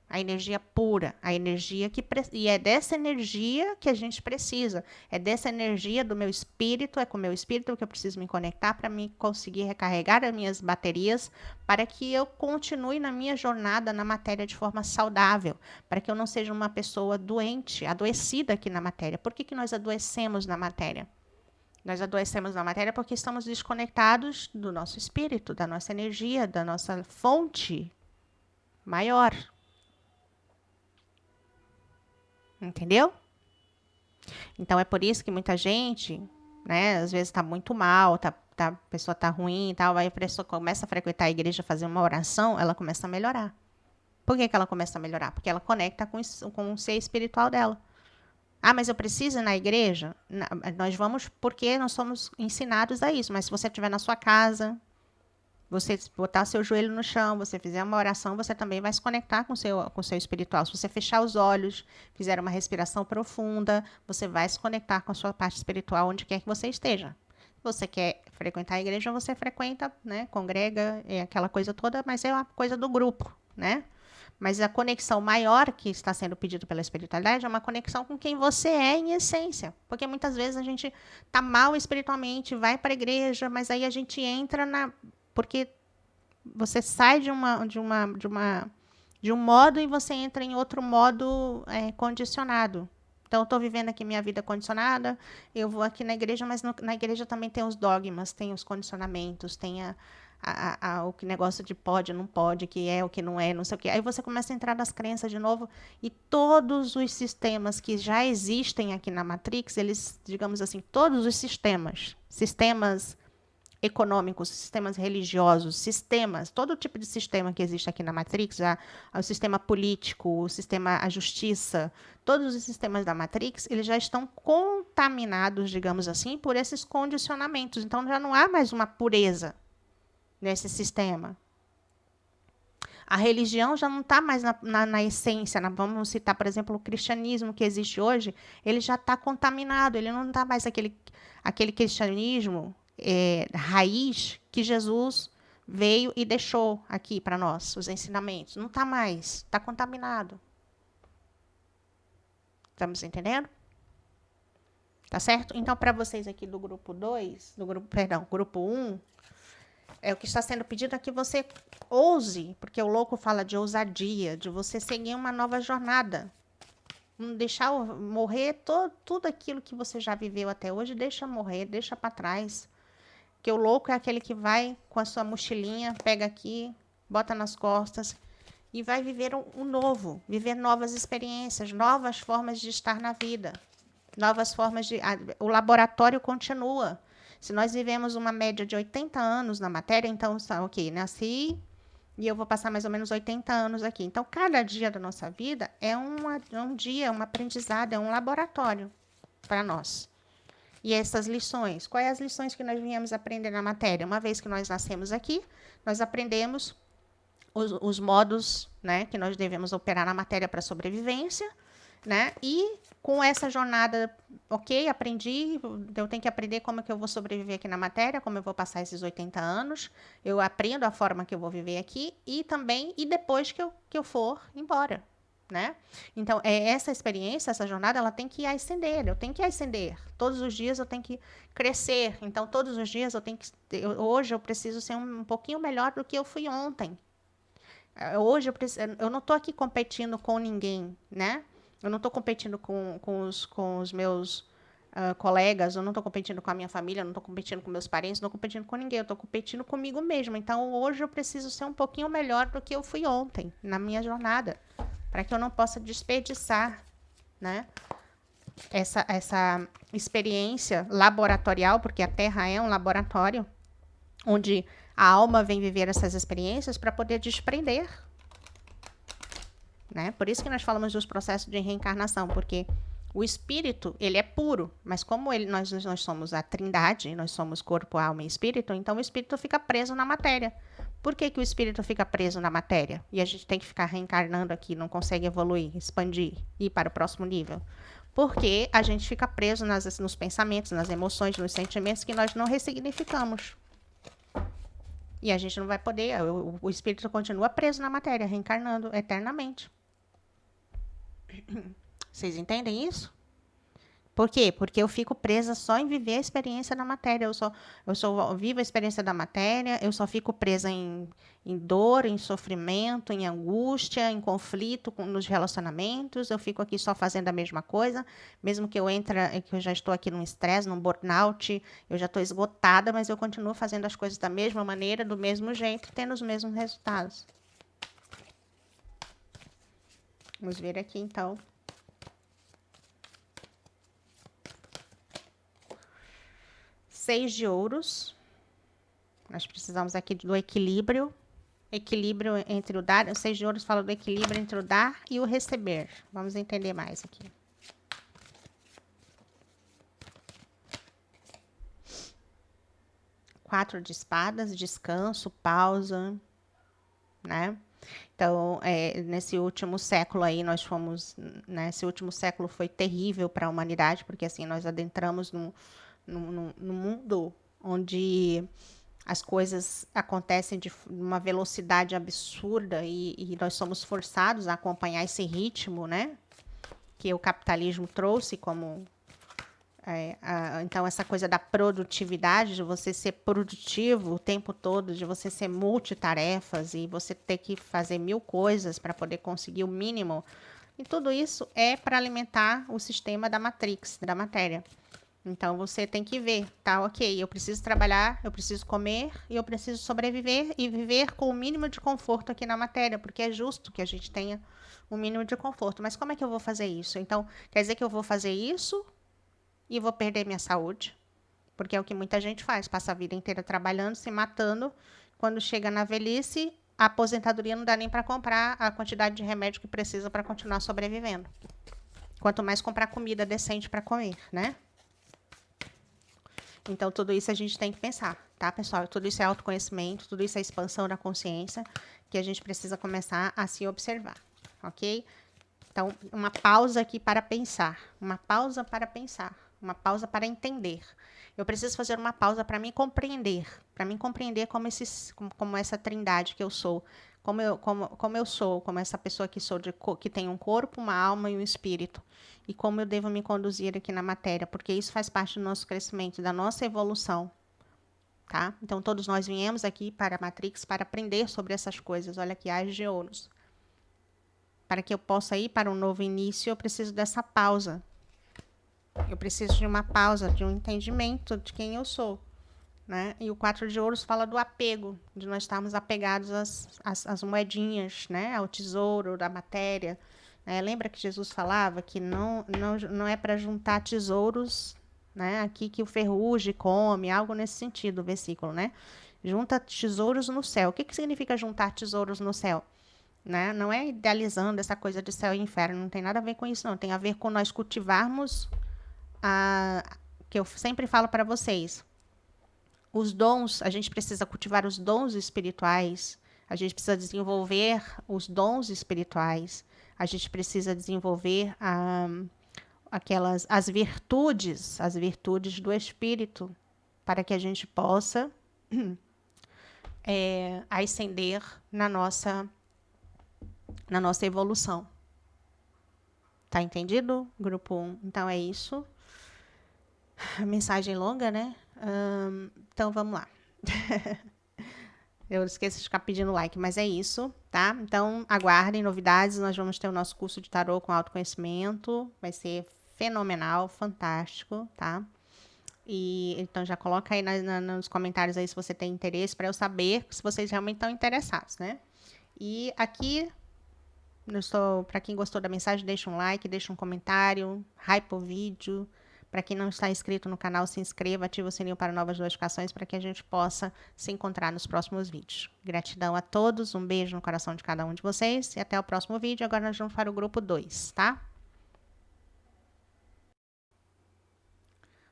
pura, a energia e é dessa energia que a gente precisa. É dessa energia do meu espírito, é com o meu espírito que eu preciso me conectar para me conseguir recarregar as minhas baterias, para que eu continue na minha jornada na matéria de forma saudável, para que eu não seja uma pessoa doente, adoecida aqui na matéria. Por que nós adoecemos na matéria? Nós adoecemos na matéria porque estamos desconectados do nosso espírito, da nossa energia, da nossa fonte maior. Entendeu? Então é por isso que muita gente, né, às vezes está muito mal, a pessoa está ruim e tal, aí a pessoa começa a frequentar a igreja, fazer uma oração, ela começa a melhorar. Por que ela começa a melhorar? Porque ela conecta com o ser espiritual dela. Ah, mas eu preciso ir na igreja? Nós vamos porque nós somos ensinados a isso. Mas se você estiver na sua casa, você botar seu joelho no chão, você fizer uma oração, você também vai se conectar com o seu espiritual. Se você fechar os olhos, fizer uma respiração profunda, você vai se conectar com a sua parte espiritual onde quer que você esteja. Se você quer frequentar a igreja, você frequenta, né, congrega, é aquela coisa toda, mas é uma coisa do grupo, né? Mas a conexão maior que está sendo pedido pela espiritualidade é uma conexão com quem você é em essência. Porque muitas vezes a gente tá mal espiritualmente, vai para a igreja, mas aí a gente entra na. Porque você sai de um modo e você entra em outro modo condicionado. Então, eu estou vivendo aqui minha vida condicionada, eu vou aqui na igreja, mas na igreja também tem os dogmas, tem os condicionamentos, tem o que negócio de pode, não pode, que é, o que não é, não sei o quê. Aí você começa a entrar nas crenças de novo e todos os sistemas que já existem aqui na Matrix, eles, digamos assim, todos os sistemas econômicos, sistemas religiosos, sistemas, todo tipo de sistema que existe aqui na Matrix, o sistema político, a justiça, todos os sistemas da Matrix, eles já estão contaminados, digamos assim, por esses condicionamentos. Então, já não há mais uma pureza nesse sistema. A religião já não está mais na essência. Vamos citar, por exemplo, o cristianismo que existe hoje, ele já está contaminado, ele não está mais aquele cristianismo raiz que Jesus veio e deixou aqui para nós, os ensinamentos. Não está mais, está contaminado. Estamos entendendo? Tá certo? Então, para vocês aqui do grupo 2, grupo 1, o que está sendo pedido é que você ouse, porque o louco fala de ousadia, de você seguir uma nova jornada. Não deixar morrer tudo aquilo que você já viveu até hoje, deixa morrer, deixa para trás. Porque o louco é aquele que vai com a sua mochilinha, pega aqui, bota nas costas e vai viver um novo, viver novas experiências, novas formas de estar na vida, novas formas de. O laboratório continua. Se nós vivemos uma média de 80 anos na matéria, então, ok, nasci e eu vou passar mais ou menos 80 anos aqui. Então, cada dia da nossa vida é um dia, um aprendizado, é um laboratório para nós. E essas lições, quais as lições que nós viemos aprender na matéria? Uma vez que nós nascemos aqui, nós aprendemos os modos, né, que nós devemos operar na matéria para sobrevivência, né? E com essa jornada, ok, aprendi, eu tenho que aprender como é que eu vou sobreviver aqui na matéria, como eu vou passar esses 80 anos, eu aprendo a forma que eu vou viver aqui e também, e depois que eu for embora, né? Então, essa experiência, essa jornada, ela tem que ascender, eu tenho que ascender. Todos os dias eu tenho que crescer. Então, todos os dias hoje eu preciso ser um pouquinho melhor do que eu fui ontem. Hoje eu não estou aqui competindo com ninguém, né? Eu não estou competindo com os meus colegas, eu não estou competindo com a minha família, eu não estou competindo com meus parentes, não estou competindo com ninguém, eu estou competindo comigo mesma. Então, hoje eu preciso ser um pouquinho melhor do que eu fui ontem, na minha jornada, para que eu não possa desperdiçar, né, essa experiência laboratorial, porque a Terra é um laboratório, onde a alma vem viver essas experiências para poder desprender, né? Por isso que nós falamos dos processos de reencarnação, porque o espírito, ele é puro, mas como nós somos a trindade, nós somos corpo, alma e espírito, então o espírito fica preso na matéria. Por que o espírito fica preso na matéria? E a gente tem que ficar reencarnando aqui, não consegue evoluir, expandir, ir para o próximo nível? Porque a gente fica preso nos pensamentos, nas emoções, nos sentimentos que nós não ressignificamos. E a gente não vai poder, o espírito continua preso na matéria, reencarnando eternamente. Vocês entendem isso? Por quê? Porque eu fico presa só em viver a experiência da matéria. Eu vivo a experiência da matéria, eu só fico presa em dor, em sofrimento, em angústia, em conflito nos relacionamentos. Eu fico aqui só fazendo a mesma coisa, mesmo que que eu já estou aqui num estresse, num burnout, eu já estou esgotada, mas eu continuo fazendo as coisas da mesma maneira, do mesmo jeito, tendo os mesmos resultados. Vamos ver aqui então. 6 de ouros. Nós precisamos aqui do equilíbrio. Equilíbrio entre o dar. O 6 de ouros fala do equilíbrio entre o dar e o receber. Vamos entender mais aqui. Quatro de espadas, descanso, pausa, né? Então, nesse último século aí, nós fomos, né? Esse último século foi terrível para a humanidade, porque assim, nós adentramos num mundo onde as coisas acontecem de uma velocidade absurda e nós somos forçados a acompanhar esse ritmo, né? Que o capitalismo trouxe como... então, essa coisa da produtividade, de você ser produtivo o tempo todo, de você ser multitarefas e você ter que fazer 1000 coisas para poder conseguir o mínimo. E tudo isso é para alimentar o sistema da Matrix, da matéria. Então, você tem que ver, tá? Ok, eu preciso trabalhar, eu preciso comer e eu preciso sobreviver e viver com o mínimo de conforto aqui na matéria, porque é justo que a gente tenha o mínimo de conforto. Mas como é que eu vou fazer isso? Então, quer dizer que eu vou fazer isso e vou perder minha saúde? Porque é o que muita gente faz, passa a vida inteira trabalhando, se matando. Quando chega na velhice, a aposentadoria não dá nem para comprar a quantidade de remédio que precisa para continuar sobrevivendo. Quanto mais comprar comida decente para comer, né? Então, tudo isso a gente tem que pensar, tá, pessoal? Tudo isso é autoconhecimento, tudo isso é expansão da consciência, que a gente precisa começar a se observar, ok? Então, uma pausa aqui para pensar, uma pausa para pensar, uma pausa para entender. Eu preciso fazer uma pausa para me compreender como essa trindade que eu sou, como eu sou, como essa pessoa que sou, que tem um corpo, uma alma e um espírito. E como eu devo me conduzir aqui na matéria, porque isso faz parte do nosso crescimento, da nossa evolução. Tá? Então, todos nós viemos aqui para a Matrix para aprender sobre essas coisas. Olha aqui, Ás de Ouros. Para que eu possa ir para um novo início, eu preciso dessa pausa. Eu preciso de uma pausa, de um entendimento de quem eu sou. Né? E o 4 de ouros fala do apego, de nós estarmos apegados às moedinhas, né? Ao tesouro da matéria. Lembra que Jesus falava que não é para juntar tesouros, né? Aqui que o ferrugem come, algo nesse sentido, o versículo, né? Junta tesouros no céu. O que significa juntar tesouros no céu? Né? Não é idealizando essa coisa de céu e inferno, não tem nada a ver com isso, não. Tem a ver com nós cultivarmos que eu sempre falo para vocês. Os dons, a gente precisa cultivar os dons espirituais, a gente precisa desenvolver os dons espirituais, a gente precisa desenvolver as virtudes do espírito, para que a gente possa ascender na nossa evolução. Tá entendido, grupo 1? Então é isso. Mensagem longa, né? Então vamos lá. Eu esqueço de ficar pedindo like, mas é isso, tá? Então aguardem novidades. Nós vamos ter o nosso curso de tarô com autoconhecimento. Vai ser fenomenal, fantástico, tá? E então já coloca aí nos comentários aí se você tem interesse, para eu saber se vocês realmente estão interessados, né? E aqui, para quem gostou da mensagem, deixa um like, deixa um comentário, hype o vídeo. Para quem não está inscrito no canal, se inscreva, ativa o sininho para novas notificações para que a gente possa se encontrar nos próximos vídeos. Gratidão a todos, um beijo no coração de cada um de vocês e até o próximo vídeo. Agora nós vamos para o grupo 2, tá?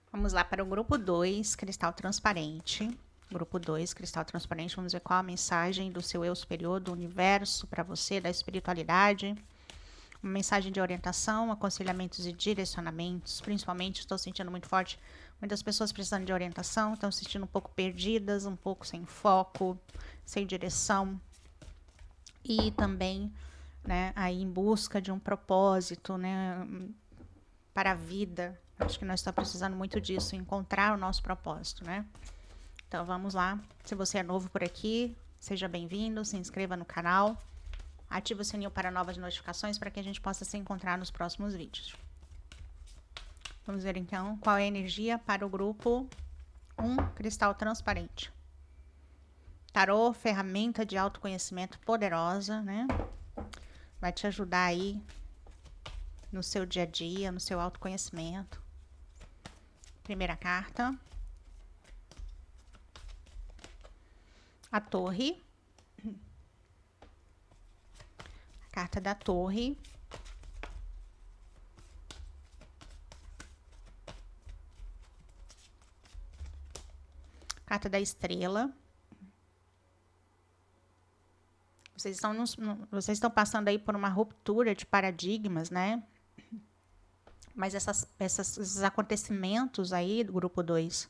Vamos lá para o grupo 2, cristal transparente. Grupo 2, cristal transparente. Vamos ver qual a mensagem do seu eu superior, do universo para você, da espiritualidade. Uma mensagem de orientação, aconselhamentos e direcionamentos. Principalmente, estou sentindo muito forte, muitas pessoas precisando de orientação, estão se sentindo um pouco perdidas, um pouco sem foco, sem direção. E também, né, aí em busca de um propósito, né, para a vida. Acho que nós estamos precisando muito disso, encontrar o nosso propósito, né? Então vamos lá. Se você é novo por aqui, seja bem-vindo, se inscreva no canal, ative o sininho para novas notificações para que a gente possa se encontrar nos próximos vídeos. Vamos ver então qual é a energia para o grupo 1, cristal transparente. Tarô, ferramenta de autoconhecimento poderosa, né? Vai te ajudar aí no seu dia a dia, no seu autoconhecimento. Primeira carta. A Torre. A carta da Torre. Carta da Estrela. Vocês estão passando aí por uma ruptura de paradigmas, né? Mas esses acontecimentos aí do grupo 2,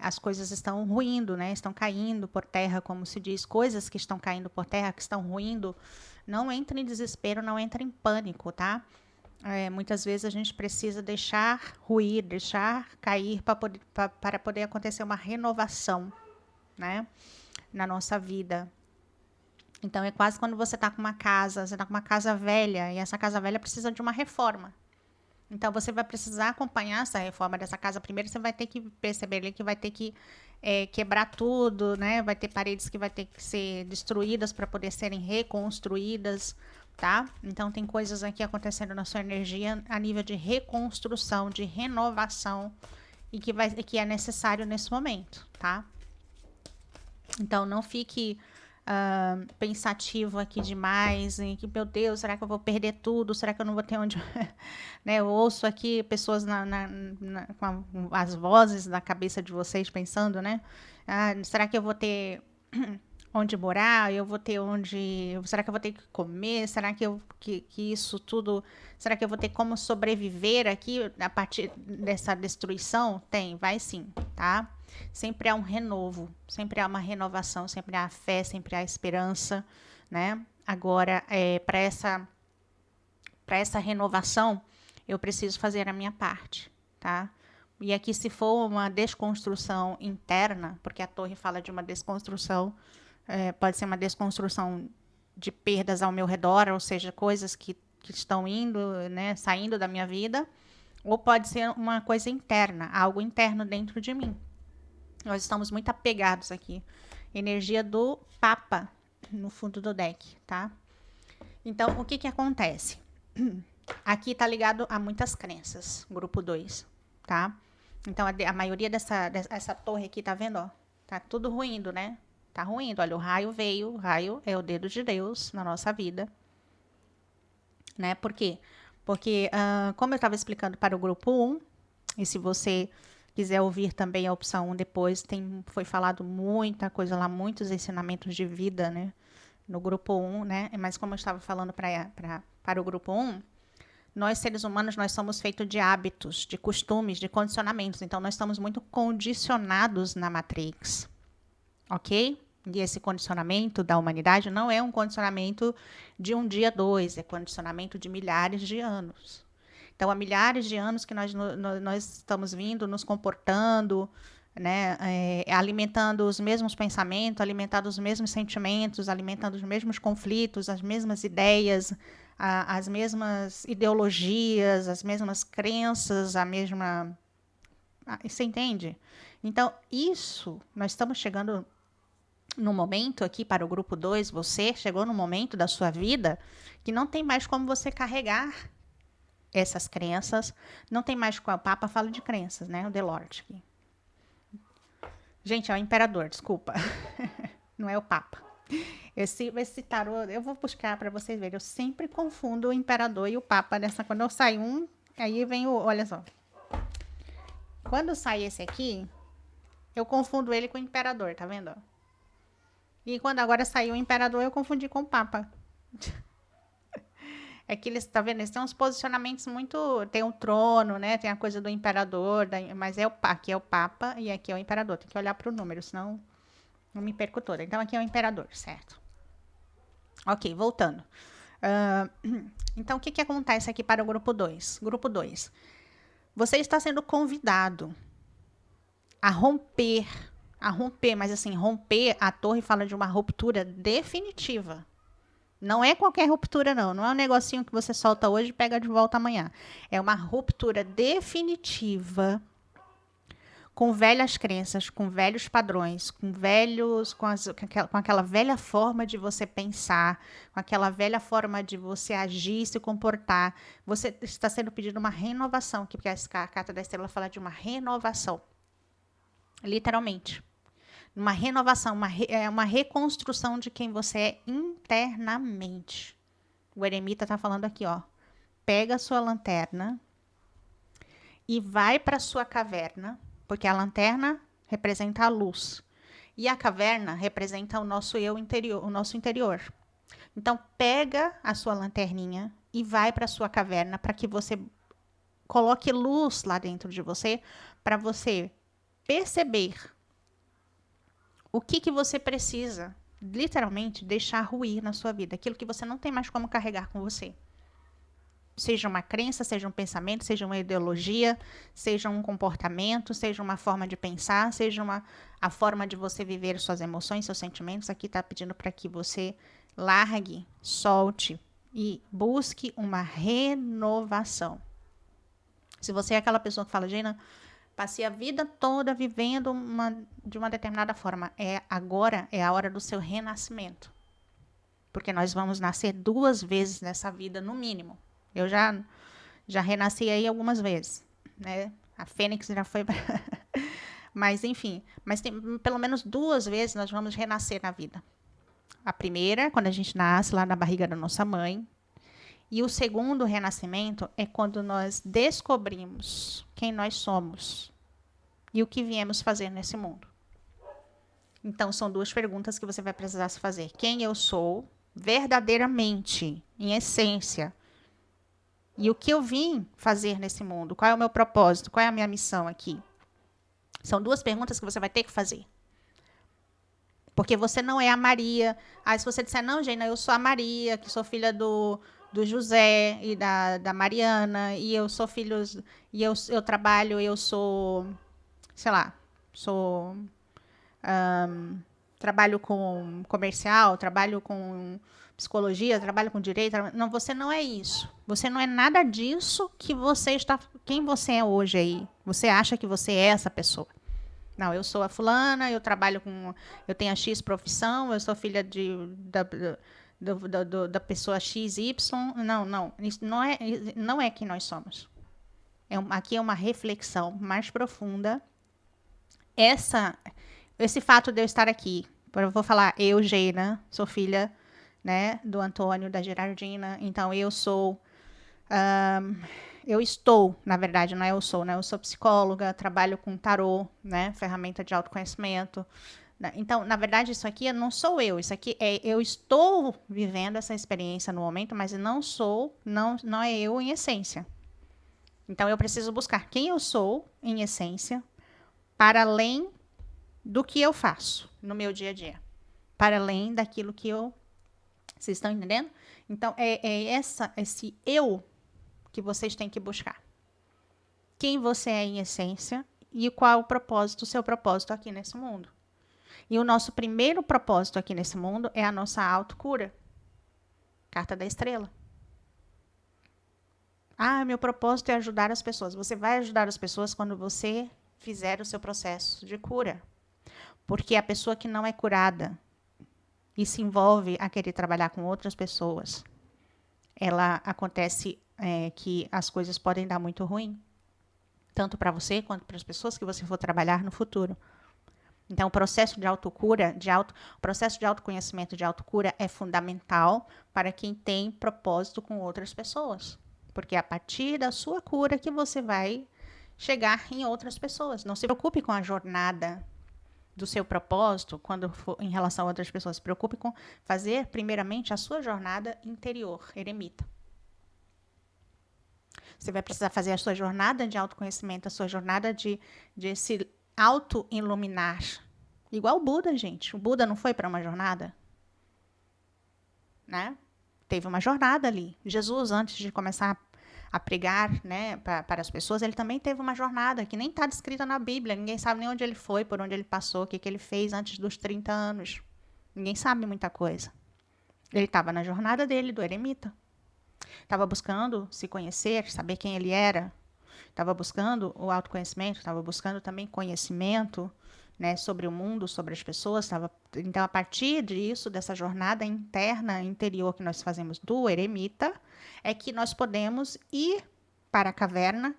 as coisas estão ruindo, né? Estão caindo por terra, como se diz, coisas que estão caindo por terra, que estão ruindo. Não entre em desespero, não entre em pânico, tá? Muitas vezes a gente precisa deixar ruir, deixar cair para poder acontecer uma renovação, né? Na nossa vida. Então é quase quando você está com uma casa, você está com uma casa velha, e essa casa velha precisa de uma reforma. Então, você vai precisar acompanhar essa reforma dessa casa. Primeiro, você vai ter que perceber ali que vai ter que quebrar tudo, né? Vai ter paredes que vai ter que ser destruídas para poder serem reconstruídas, tá? Então, tem coisas aqui acontecendo na sua energia a nível de reconstrução, de renovação, e que é necessário nesse momento, tá? Então, não fique pensativo aqui demais, em que, meu Deus, será que eu vou perder tudo? Será que eu não vou ter onde... né? Eu ouço aqui pessoas com as vozes na cabeça de vocês pensando, né? Será que eu vou ter onde morar? Eu vou ter onde... Será que eu vou ter que comer? Será que isso tudo... Será que eu vou ter como sobreviver aqui a partir dessa destruição? Vai sim, tá? Sempre há um renovo, sempre há uma renovação, sempre há fé, sempre há esperança, né? Agora, para essa renovação, eu preciso fazer a minha parte, tá? E aqui, se for uma desconstrução interna, porque a torre fala de uma desconstrução, pode ser uma desconstrução de perdas ao meu redor, ou seja, coisas que estão indo, né, saindo da minha vida, ou pode ser uma coisa interna, algo interno dentro de mim. Nós estamos muito apegados aqui. Energia do Papa no fundo do deck, tá? Então, o que acontece? Aqui tá ligado a muitas crenças, grupo 2, tá? Então, a maioria dessa torre aqui, tá vendo, ó? Tá tudo ruindo, né? Tá ruindo. Olha, o raio veio, o raio é o dedo de Deus na nossa vida, né? Por quê? Porque, como eu estava explicando para o grupo 1, e se você quiser ouvir também a opção 1 depois, foi falado muita coisa lá, muitos ensinamentos de vida, né? No grupo 1, né? Mas como eu estava falando para o grupo 1, nós, seres humanos, nós somos feitos de hábitos, de costumes, de condicionamentos. Então, nós estamos muito condicionados na Matrix, ok? E esse condicionamento da humanidade não é um condicionamento de um dia, dois, é condicionamento de milhares de anos. Então, há milhares de anos que nós estamos vindo, nos comportando, né, alimentando os mesmos pensamentos, alimentando os mesmos sentimentos, alimentando os mesmos conflitos, as mesmas ideias, as mesmas ideologias, as mesmas crenças, você entende? Então, nós estamos chegando no momento aqui para o grupo 2, você chegou no momento da sua vida que não tem mais como você carregar essas crenças, não tem mais como. O Papa fala de crenças, né? O Delorde aqui. Gente, é o imperador, desculpa. Não é o Papa. Esse tarô, eu vou buscar para vocês verem. Eu sempre confundo o imperador e o Papa quando eu saio aí vem olha só. Quando sai esse aqui, eu confundo ele com o imperador, tá vendo? E quando agora saiu o imperador, eu confundi com o Papa. É que eles, tá vendo? Eles têm uns posicionamentos muito. Tem o trono, né? Tem a coisa do imperador, mas aqui é o Papa e aqui é o imperador. Tem que olhar para o número, senão não me perco toda. Então aqui é o imperador, certo? Ok, voltando. Então o que acontece aqui para o grupo 2? Grupo 2. Você está sendo convidado a romper, mas assim, romper, a torre fala de uma ruptura definitiva. Não é qualquer ruptura, não. Não é um negocinho que você solta hoje e pega de volta amanhã. É uma ruptura definitiva com velhas crenças, com velhos padrões, com aquela velha forma de você pensar, com aquela velha forma de você agir, se comportar. Você está sendo pedido uma renovação, porque a carta da estrela fala de uma renovação. Literalmente. Uma renovação, uma reconstrução de quem você é internamente. O eremita está falando aqui, ó. Pega a sua lanterna e vai para a sua caverna, porque a lanterna representa a luz e a caverna representa o nosso eu interior, o nosso interior. Então pega a sua lanterninha e vai para a sua caverna para que você coloque luz lá dentro de você, para você perceber o que você precisa, literalmente, deixar ruir na sua vida. Aquilo que você não tem mais como carregar com você. Seja uma crença, seja um pensamento, seja uma ideologia, seja um comportamento, seja uma forma de pensar, seja a forma de você viver suas emoções, seus sentimentos. Aqui está pedindo para que você largue, solte e busque uma renovação. Se você é aquela pessoa que fala, Gina, passei a vida toda vivendo de uma determinada forma. Agora é a hora do seu renascimento. Porque nós vamos nascer 2 vezes nessa vida, no mínimo. Eu já renasci aí algumas vezes, né? A Fênix já foi Mas, enfim. Mas pelo menos 2 vezes nós vamos renascer na vida. A primeira, quando a gente nasce lá na barriga da nossa mãe. E o segundo renascimento é quando nós descobrimos quem nós somos e o que viemos fazer nesse mundo. Então, são 2 perguntas que você vai precisar se fazer. Quem eu sou, verdadeiramente, em essência. E o que eu vim fazer nesse mundo? Qual é o meu propósito? Qual é a minha missão aqui? São 2 perguntas que você vai ter que fazer. Porque você não é a Maria. Se você disser, não, Gina, eu sou a Maria, que sou filha do José e da Mariana, e eu sou e eu trabalho, eu sou, sei lá, trabalho com comercial, trabalho com psicologia, trabalho com direito. Não, você não é isso. Você não é nada disso que você está. Quem você é hoje aí? Você acha que você é essa pessoa? Não, eu sou a fulana, eu trabalho com. Eu tenho a X profissão, eu sou filha da pessoa XY. Não. Isso não é quem nós somos. Aqui é uma reflexão mais profunda. Esse fato de eu estar aqui, eu vou falar, eu, Geina, sou filha, né, do Antônio, da Gerardina, então eu estou, na verdade, não é eu sou, né, eu sou psicóloga, trabalho com tarô, né, ferramenta de autoconhecimento. Então, na verdade, isso aqui não sou eu, isso aqui eu estou vivendo essa experiência no momento, mas não é eu em essência. Então, eu preciso buscar quem eu sou em essência, para além do que eu faço no meu dia a dia. Para além daquilo que eu... Vocês estão entendendo? Então, esse eu que vocês têm que buscar. Quem você é em essência e qual o seu propósito aqui nesse mundo. E o nosso primeiro propósito aqui nesse mundo é a nossa autocura. Carta da estrela. Ah, meu propósito é ajudar as pessoas. Você vai ajudar as pessoas quando você fizer o seu processo de cura. Porque a pessoa que não é curada e se envolve a querer trabalhar com outras pessoas, ela acontece que as coisas podem dar muito ruim, tanto para você quanto para as pessoas que você for trabalhar no futuro. Então, o processo de autocura, o processo de autoconhecimento, de autocura é fundamental para quem tem propósito com outras pessoas. Porque é a partir da sua cura que você vai chegar em outras pessoas. Não se preocupe com a jornada do seu propósito quando for em relação a outras pessoas. Se preocupe com fazer, primeiramente, a sua jornada interior, eremita. Você vai precisar fazer a sua jornada de autoconhecimento, a sua jornada de se auto-iluminar. Igual o Buda, gente. O Buda não foi para uma jornada? Né? Teve uma jornada ali. Jesus, antes de começar a pregar, né, para as pessoas, ele também teve uma jornada que nem está descrita na Bíblia. Ninguém sabe nem onde ele foi, por onde ele passou, o que ele fez antes dos 30 anos. Ninguém sabe muita coisa. Ele estava na jornada dele, do eremita. Estava buscando se conhecer, saber quem ele era. Estava buscando o autoconhecimento, estava buscando também conhecimento, né, sobre o mundo, sobre as pessoas. Então, a partir disso, dessa jornada interna, interior que nós fazemos do eremita, é que nós podemos ir para a caverna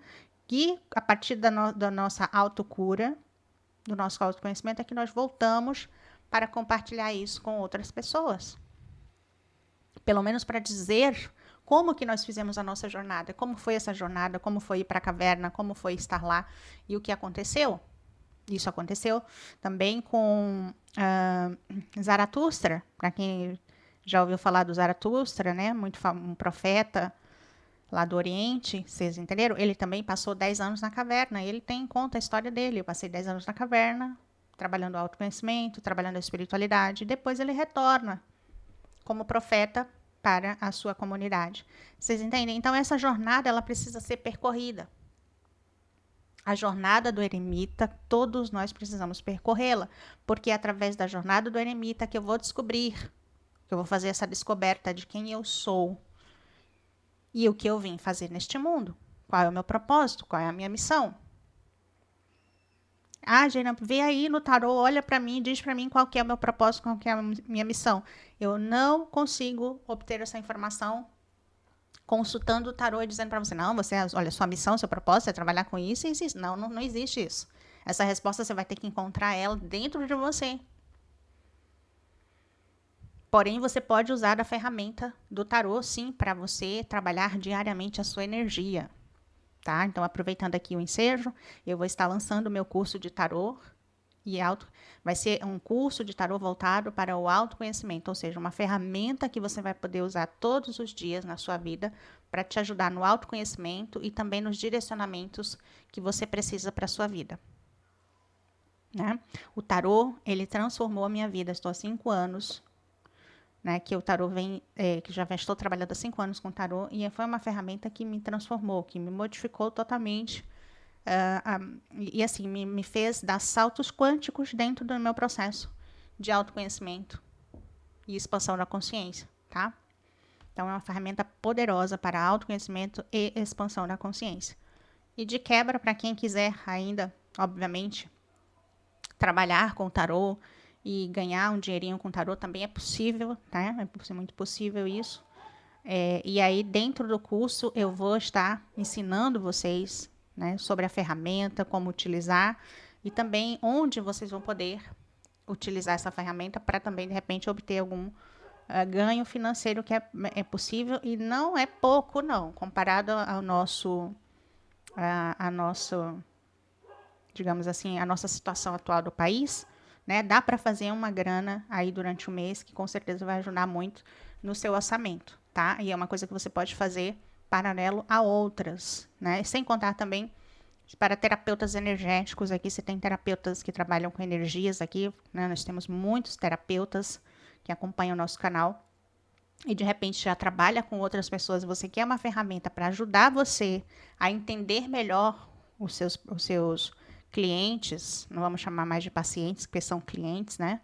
e, a partir da nossa autocura, do nosso autoconhecimento, é que nós voltamos para compartilhar isso com outras pessoas. Pelo menos para dizer como que nós fizemos a nossa jornada, como foi essa jornada, como foi ir para a caverna, como foi estar lá e o que aconteceu. Isso aconteceu também com Zaratustra, para quem já ouviu falar do Zaratustra, né? Um profeta lá do Oriente, vocês entenderam? Ele também passou 10 anos na caverna, ele conta a história dele. Eu passei 10 anos na caverna, trabalhando o autoconhecimento, trabalhando a espiritualidade, e depois ele retorna como profeta para a sua comunidade. Vocês entendem? Então, essa jornada, ela precisa ser percorrida. A jornada do eremita, todos nós precisamos percorrê-la, porque é através da jornada do eremita que eu vou descobrir, que eu vou fazer essa descoberta de quem eu sou e o que eu vim fazer neste mundo. Qual é o meu propósito? Qual é a minha missão? Ah, Gina, vê aí no tarô, olha para mim, diz para mim qual que é o meu propósito, qual que é a minha missão. Eu não consigo obter essa informação consultando o tarô e dizendo para você, não, olha, sua missão, seu propósito é trabalhar com isso e isso. Não, não existe isso. Essa resposta você vai ter que encontrar ela dentro de você. Porém, você pode usar a ferramenta do tarô, sim, para você trabalhar diariamente a sua energia. Tá? Então, aproveitando aqui o ensejo, eu vou estar lançando o meu curso de tarô vai ser um curso de tarô voltado para o autoconhecimento, ou seja, uma ferramenta que você vai poder usar todos os dias na sua vida para te ajudar no autoconhecimento e também nos direcionamentos que você precisa para a sua vida. Né? O tarô, ele transformou a minha vida. Estou há 5 anos, né, que o tarô que já estou trabalhando há 5 anos com tarô, e foi uma ferramenta que me transformou, que me modificou totalmente. E assim, me fez dar saltos quânticos dentro do meu processo de autoconhecimento e expansão da consciência, tá? Então, é uma ferramenta poderosa para autoconhecimento e expansão da consciência. E de quebra, para quem quiser ainda, obviamente, trabalhar com tarô e ganhar um dinheirinho com tarô, também é possível, tá? É muito possível isso. E aí, dentro do curso, eu vou estar ensinando vocês, né, sobre a ferramenta, como utilizar e também onde vocês vão poder utilizar essa ferramenta para também, de repente, obter algum ganho financeiro que é possível e não é pouco, não, comparado ao nosso, digamos assim, a nossa situação atual do país, né? Dá para fazer uma grana aí durante o mês que com certeza vai ajudar muito no seu orçamento, tá? E é uma coisa que você pode fazer paralelo a outras, né? Sem contar também para terapeutas energéticos aqui, você tem terapeutas que trabalham com energias aqui, né? Nós temos muitos terapeutas que acompanham o nosso canal e de repente já trabalha com outras pessoas, você quer uma ferramenta para ajudar você a entender melhor os seus clientes, não vamos chamar mais de pacientes, porque são clientes, né?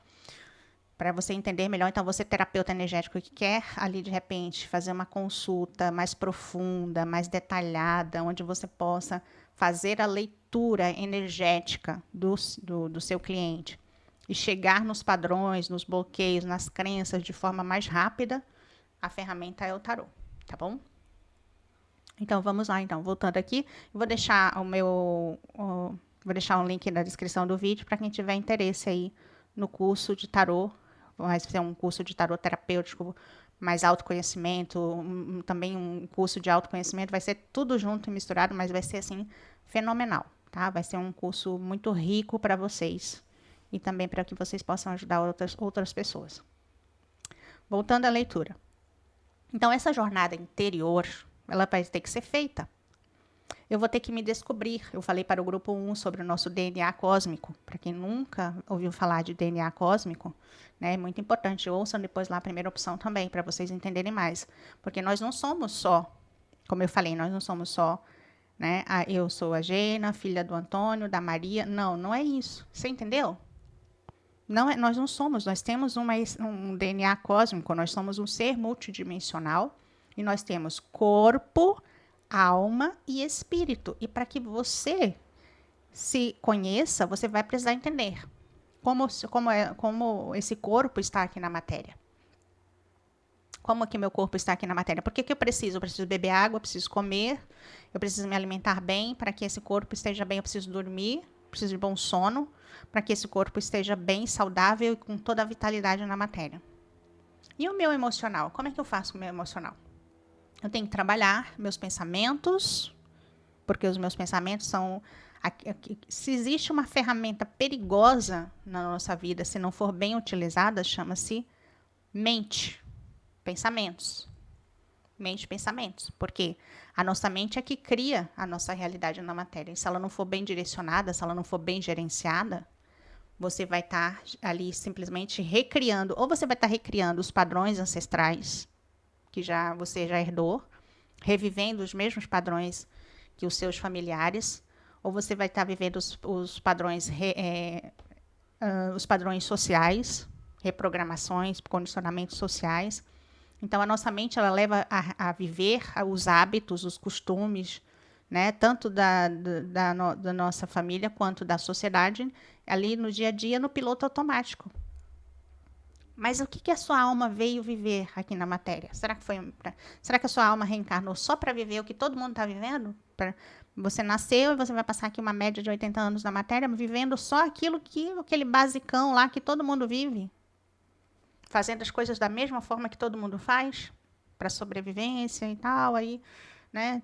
Para você entender melhor, então você terapeuta energético que quer ali de repente fazer uma consulta mais profunda, mais detalhada, onde você possa fazer a leitura energética do seu cliente e chegar nos padrões, nos bloqueios, nas crenças de forma mais rápida, a ferramenta é o tarô, tá bom? Então vamos lá, então voltando aqui, vou deixar vou deixar um link na descrição do vídeo para quem tiver interesse aí no curso de tarô. Vai ser um curso de tarô terapêutico, mais autoconhecimento, também um curso de autoconhecimento, vai ser tudo junto e misturado, mas vai ser assim fenomenal, tá? Vai ser um curso muito rico para vocês e também para que vocês possam ajudar outras pessoas. Voltando à leitura. Então essa jornada interior, ela vai ter que ser feita. Eu vou ter que me descobrir. Eu falei para o grupo 1 sobre o nosso DNA cósmico. Para quem nunca ouviu falar de DNA cósmico, né, é muito importante. Ouçam depois lá a primeira opção também, para vocês entenderem mais. Porque nós não somos só, como eu falei, nós não somos só, né, eu sou a Gena, filha do Antônio, da Maria. Não, não é isso. Você entendeu? Não é, nós não somos, nós temos um DNA cósmico, nós somos um ser multidimensional e nós temos corpo, alma e espírito. E para que você se conheça, você vai precisar entender como esse corpo está aqui na matéria. Como que meu corpo está aqui na matéria? Por que eu preciso? Eu preciso beber água, eu preciso comer, eu preciso me alimentar bem para que esse corpo esteja bem, eu preciso dormir, preciso de bom sono para que esse corpo esteja bem, saudável e com toda a vitalidade na matéria. E o meu emocional? Como é que eu faço com o meu emocional? Eu tenho que trabalhar meus pensamentos, porque os meus pensamentos são... Se existe uma ferramenta perigosa na nossa vida, se não for bem utilizada, chama-se mente, pensamentos. Mente e pensamentos. Porque a nossa mente é que cria a nossa realidade na matéria. E se ela não for bem direcionada, se ela não for bem gerenciada, você vai estar ali simplesmente recriando, ou você vai estar recriando os padrões ancestrais que você já herdou, revivendo os mesmos padrões que os seus familiares, ou você vai estar vivendo os padrões sociais, reprogramações, condicionamentos sociais. Então, a nossa mente ela leva a viver os hábitos, os costumes, né, tanto da nossa família quanto da sociedade, ali no dia a dia, no piloto automático. Mas o que a sua alma veio viver aqui na matéria? Será que a sua alma reencarnou só para viver o que todo mundo está vivendo? Você nasceu e você vai passar aqui uma média de 80 anos na matéria, vivendo só aquele basicão lá que todo mundo vive? Fazendo as coisas da mesma forma que todo mundo faz? Para sobrevivência e tal, aí, né?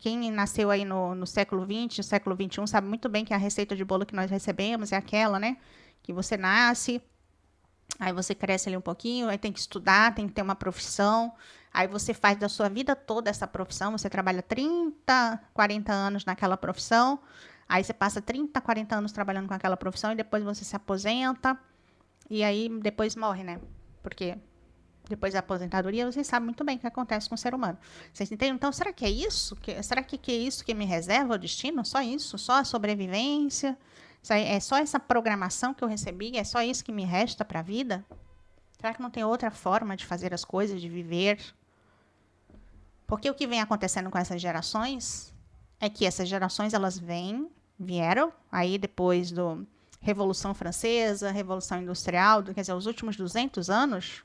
Quem nasceu aí no século XX, no século XXI, sabe muito bem que a receita de bolo que nós recebemos é aquela, né? Que você nasce, aí você cresce ali um pouquinho, aí tem que estudar, tem que ter uma profissão, aí você faz da sua vida toda essa profissão, você trabalha 30, 40 anos naquela profissão, aí você passa 30, 40 anos trabalhando com aquela profissão e depois você se aposenta, e aí depois morre, né? Porque depois da aposentadoria, vocês sabem muito bem o que acontece com o ser humano. Vocês entendem? Então, será que é isso? Será que é isso que me reserva o destino? Só isso? Só a sobrevivência? É só essa programação que eu recebi? É só isso que me resta para a vida? Será que não tem outra forma de fazer as coisas, de viver? Porque o que vem acontecendo com essas gerações é que essas gerações elas vieram aí depois da Revolução Francesa, Revolução Industrial, quer dizer, os últimos 200 anos,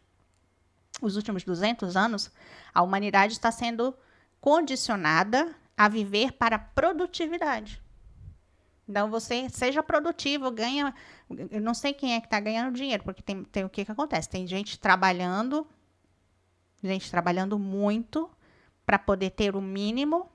a humanidade está sendo condicionada a viver para a produtividade. Então, você seja produtivo, ganha... Eu não sei quem é que está ganhando dinheiro, porque tem o que acontece? Tem gente trabalhando muito para poder ter o mínimo,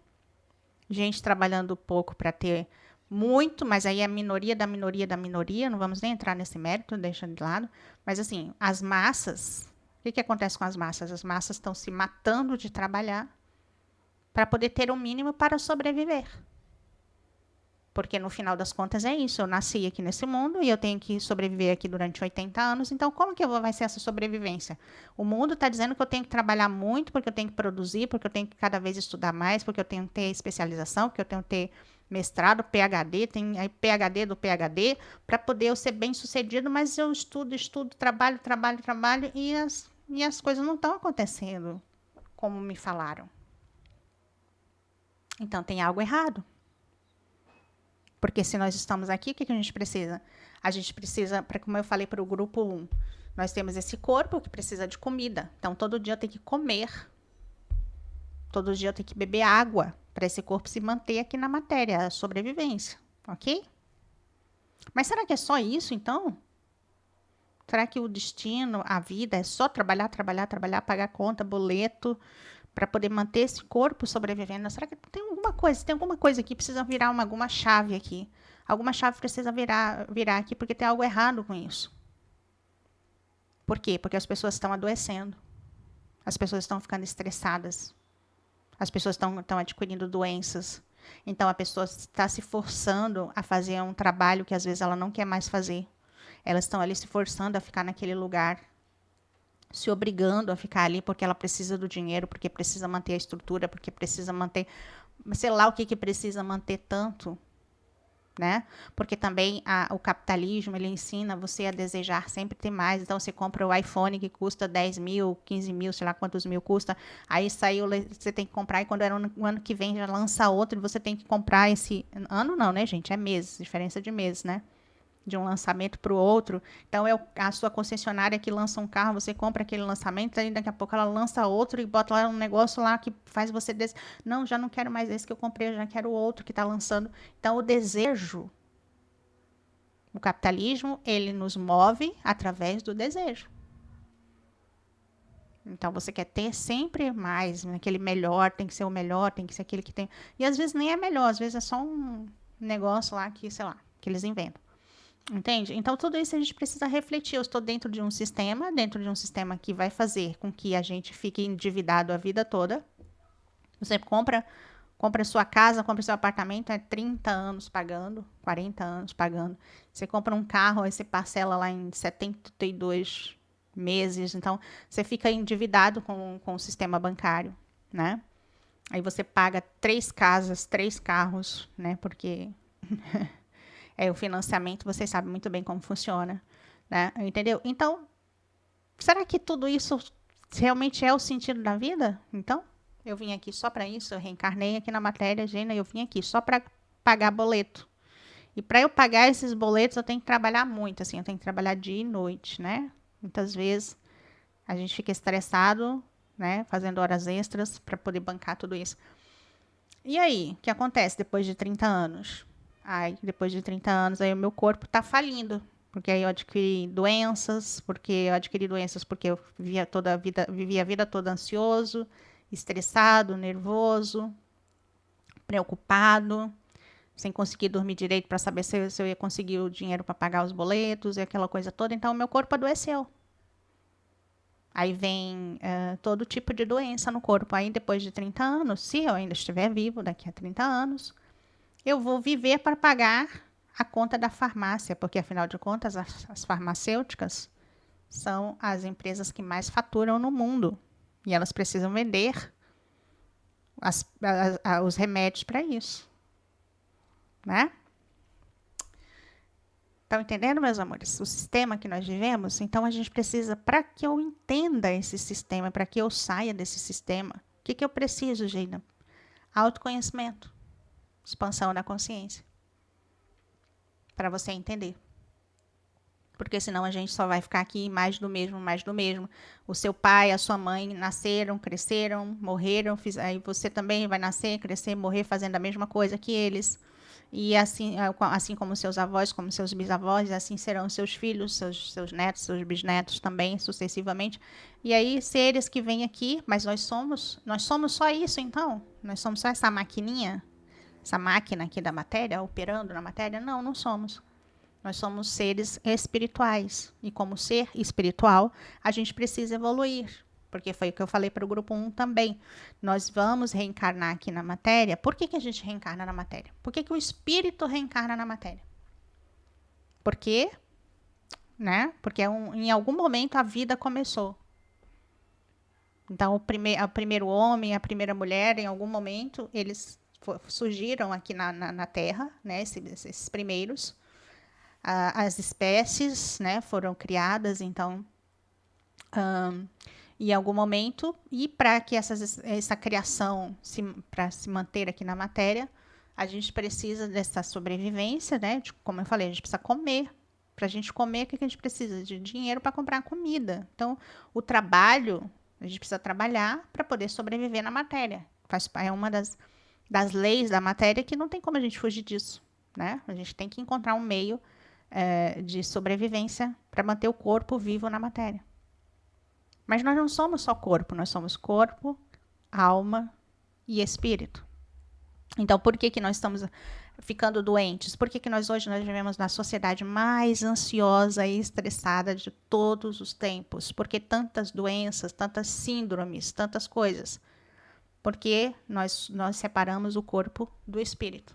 gente trabalhando pouco para ter muito, mas aí é a minoria da minoria da minoria, não vamos nem entrar nesse mérito, deixa de lado. Mas, assim, as massas... O que acontece com as massas? As massas estão se matando de trabalhar para poder ter o mínimo para sobreviver. Porque, no final das contas, é isso. Eu nasci aqui nesse mundo e eu tenho que sobreviver aqui durante 80 anos. Então, como que vai ser essa sobrevivência? O mundo está dizendo que eu tenho que trabalhar muito, porque eu tenho que produzir, porque eu tenho que cada vez estudar mais, porque eu tenho que ter especialização, porque eu tenho que ter mestrado, PhD, tem aí PhD do PhD, para poder eu ser bem sucedido, mas eu estudo, trabalho, e as coisas não estão acontecendo como me falaram. Então tem algo errado. Porque se nós estamos aqui, o que a gente precisa? A gente precisa, como eu falei para o grupo 1, nós temos esse corpo que precisa de comida. Então todo dia eu tenho que comer. Todo dia eu tenho que beber água para esse corpo se manter aqui na matéria, a sobrevivência, ok? Mas será que é só isso, então? Será que o destino, a vida, é só trabalhar, pagar conta, boleto, para poder manter esse corpo sobrevivendo? Será que tem alguma coisa? Tem alguma coisa aqui, precisa virar alguma chave aqui. Alguma chave precisa virar aqui, porque tem algo errado com isso. Por quê? Porque as pessoas estão adoecendo. As pessoas estão ficando estressadas. As pessoas estão adquirindo doenças. Então, a pessoa está se forçando a fazer um trabalho que, às vezes, ela não quer mais fazer. Elas estão ali se forçando a ficar naquele lugar, se obrigando a ficar ali porque ela precisa do dinheiro, porque precisa manter a estrutura, porque precisa manter, sei lá o que precisa manter tanto, né? Porque também o capitalismo, ele ensina você a desejar sempre ter mais. Então, você compra o iPhone que custa 10 mil, 15 mil, sei lá quantos mil custa. Aí saiu, você tem que comprar, e quando era o ano que vem já lança outro, e você tem que comprar esse... Ano não, né, gente? É meses, diferença de meses, né? De um lançamento para o outro. Então, é a sua concessionária que lança um carro, você compra aquele lançamento, aí daqui a pouco ela lança outro e bota lá um negócio lá que faz você... Não, já não quero mais esse que eu comprei, eu já quero o outro que está lançando. Então, o desejo, o capitalismo, ele nos move através do desejo. Então, você quer ter sempre mais, aquele melhor, tem que ser o melhor, tem que ser aquele que tem... E às vezes nem é melhor, às vezes é só um negócio lá que, sei lá, que eles inventam. Entende? Então, tudo isso a gente precisa refletir. Eu estou dentro de um sistema que vai fazer com que a gente fique endividado a vida toda. Você compra sua casa, compra seu apartamento, é 30 anos pagando, 40 anos pagando. Você compra um carro, aí você parcela lá em 72 meses. Então, você fica endividado com o sistema bancário, né? Aí você paga 3 casas, 3 carros, né? Porque... o financiamento, vocês sabem muito bem como funciona, né? Entendeu? Então, será que tudo isso realmente é o sentido da vida? Então, eu vim aqui só para isso, eu reencarnei aqui na matéria, Gina, eu vim aqui só para pagar boleto. E para eu pagar esses boletos, eu tenho que trabalhar muito, assim, eu tenho que trabalhar dia e noite, né? Muitas vezes a gente fica estressado, né? Fazendo horas extras para poder bancar tudo isso. E aí, o que acontece depois de 30 anos? Aí, depois de 30 anos, aí o meu corpo tá falindo. Porque aí eu adquiri doenças, porque eu vivia a vida toda ansioso, estressado, nervoso, preocupado, sem conseguir dormir direito para saber se eu ia conseguir o dinheiro para pagar os boletos e aquela coisa toda. Então, o meu corpo adoeceu. Aí vem todo tipo de doença no corpo. Aí, depois de 30 anos, se eu ainda estiver vivo daqui a 30 anos, eu vou viver para pagar a conta da farmácia, porque, afinal de contas, as farmacêuticas são as empresas que mais faturam no mundo. E elas precisam vender os remédios para isso. Né? Estão entendendo, meus amores? O sistema que nós vivemos? Então, a gente precisa, para que eu entenda esse sistema, para que eu saia desse sistema, o que eu preciso, Geina? Autoconhecimento. Expansão da consciência. Para você entender. Porque senão a gente só vai ficar aqui mais do mesmo, mais do mesmo. O seu pai, a sua mãe nasceram, cresceram, morreram, aí você também vai nascer, crescer, morrer fazendo a mesma coisa que eles. E assim como seus avós, como seus bisavós, assim serão seus filhos, seus netos, seus bisnetos também, sucessivamente. E aí, seres que vêm aqui, mas nós somos só isso, então? Nós somos só essa maquininha? Essa máquina aqui da matéria, operando na matéria? Não, não somos. Nós somos seres espirituais. E como ser espiritual, a gente precisa evoluir. Porque foi o que eu falei para o grupo 1 também. Nós vamos reencarnar aqui na matéria. Por que a gente reencarna na matéria? Por que o espírito reencarna na matéria? Porque, né? Porque em algum momento a vida começou. Então, o primeiro homem, a primeira mulher, em algum momento, eles surgiram aqui na Terra, né, esses primeiros. As espécies, né, foram criadas, então, em algum momento, e para que essa criação, para se manter aqui na matéria, a gente precisa dessa sobrevivência, né? Como eu falei, a gente precisa comer. Para a gente comer, o que a gente precisa? De dinheiro para comprar comida. Então, o trabalho, a gente precisa trabalhar para poder sobreviver na matéria. É uma das leis da matéria que não tem como a gente fugir disso, né? A gente tem que encontrar um meio de sobrevivência para manter o corpo vivo na matéria. Mas nós não somos só corpo, nós somos corpo, alma e espírito. Então, por que nós estamos ficando doentes? Por que nós hoje vivemos na sociedade mais ansiosa e estressada de todos os tempos? Por que tantas doenças, tantas síndromes, tantas coisas? Porque nós separamos o corpo do espírito.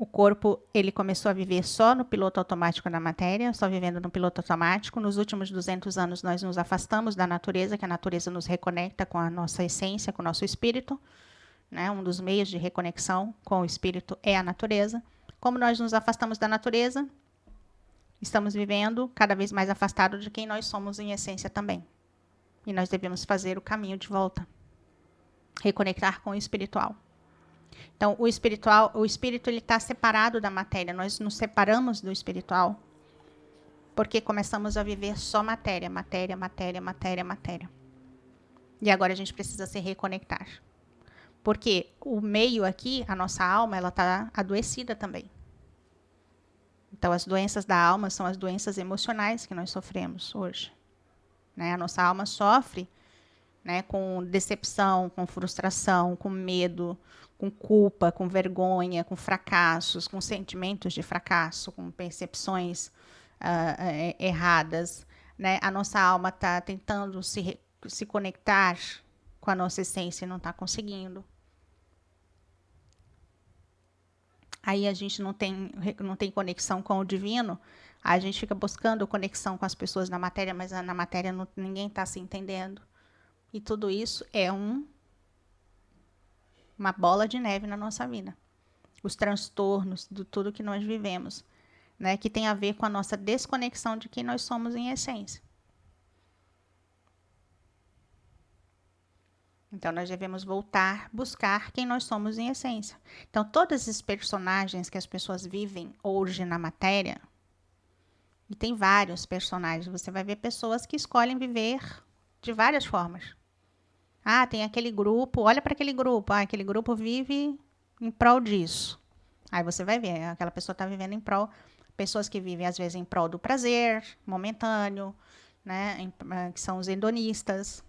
O corpo, ele começou a viver só no piloto automático da matéria, só vivendo no piloto automático. Nos últimos 200 anos, nós nos afastamos da natureza, que a natureza nos reconecta com a nossa essência, com o nosso espírito. Né? Um dos meios de reconexão com o espírito é a natureza. Como nós nos afastamos da natureza, estamos vivendo cada vez mais afastado de quem nós somos em essência também. E nós devemos fazer o caminho de volta. Reconectar com o espiritual. Então, o espírito ele está separado da matéria. Nós nos separamos do espiritual porque começamos a viver só matéria, matéria, matéria, matéria, matéria. E agora a gente precisa se reconectar. Porque o meio aqui, a nossa alma, ela está adoecida também. Então, as doenças da alma são as doenças emocionais que nós sofremos hoje. Né? A nossa alma sofre, né, com decepção, com frustração, com medo, com culpa, com vergonha, com fracassos, com sentimentos de fracasso, com percepções erradas. Né? A nossa alma está tentando se conectar com a nossa essência e não está conseguindo. Aí a gente não tem conexão com o divino, a gente fica buscando conexão com as pessoas na matéria, mas na matéria ninguém está se entendendo. E tudo isso é uma bola de neve na nossa vida. Os transtornos de tudo que nós vivemos, né, que tem a ver com a nossa desconexão de quem nós somos em essência. Então, nós devemos voltar, buscar quem nós somos em essência. Então, todos esses personagens que as pessoas vivem hoje na matéria, e tem vários personagens, você vai ver pessoas que escolhem viver de várias formas. Ah, tem aquele grupo, olha para aquele grupo. Ah, aquele grupo vive em prol disso. Aí você vai ver, aquela pessoa está vivendo em prol. Pessoas que vivem, às vezes, em prol do prazer momentâneo, né? Que são os hedonistas.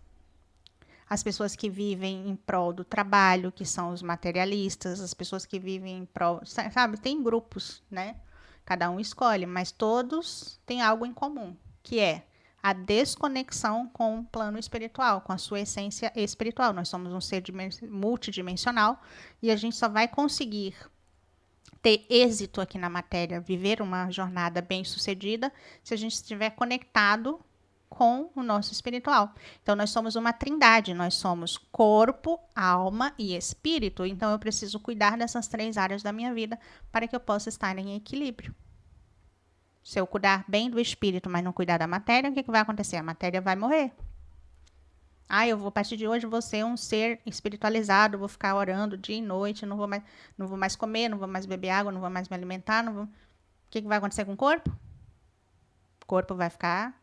As pessoas que vivem em prol do trabalho, que são os materialistas. As pessoas que vivem em prol. Sabe, tem grupos, né? Cada um escolhe, mas todos têm algo em comum, que é a desconexão com o plano espiritual, com a sua essência espiritual. Nós somos um ser multidimensional e a gente só vai conseguir ter êxito aqui na matéria, viver uma jornada bem-sucedida, se a gente estiver conectado com o nosso espiritual. Então, nós somos uma trindade, nós somos corpo, alma e espírito. Então, eu preciso cuidar dessas 3 áreas da minha vida para que eu possa estar em equilíbrio. Se eu cuidar bem do espírito, mas não cuidar da matéria, o que vai acontecer? A matéria vai morrer. Ah, a partir de hoje, vou ser um ser espiritualizado, vou ficar orando dia e noite, não vou mais comer, não vou mais beber água, não vou mais me alimentar. O que vai acontecer com o corpo? O corpo vai ficar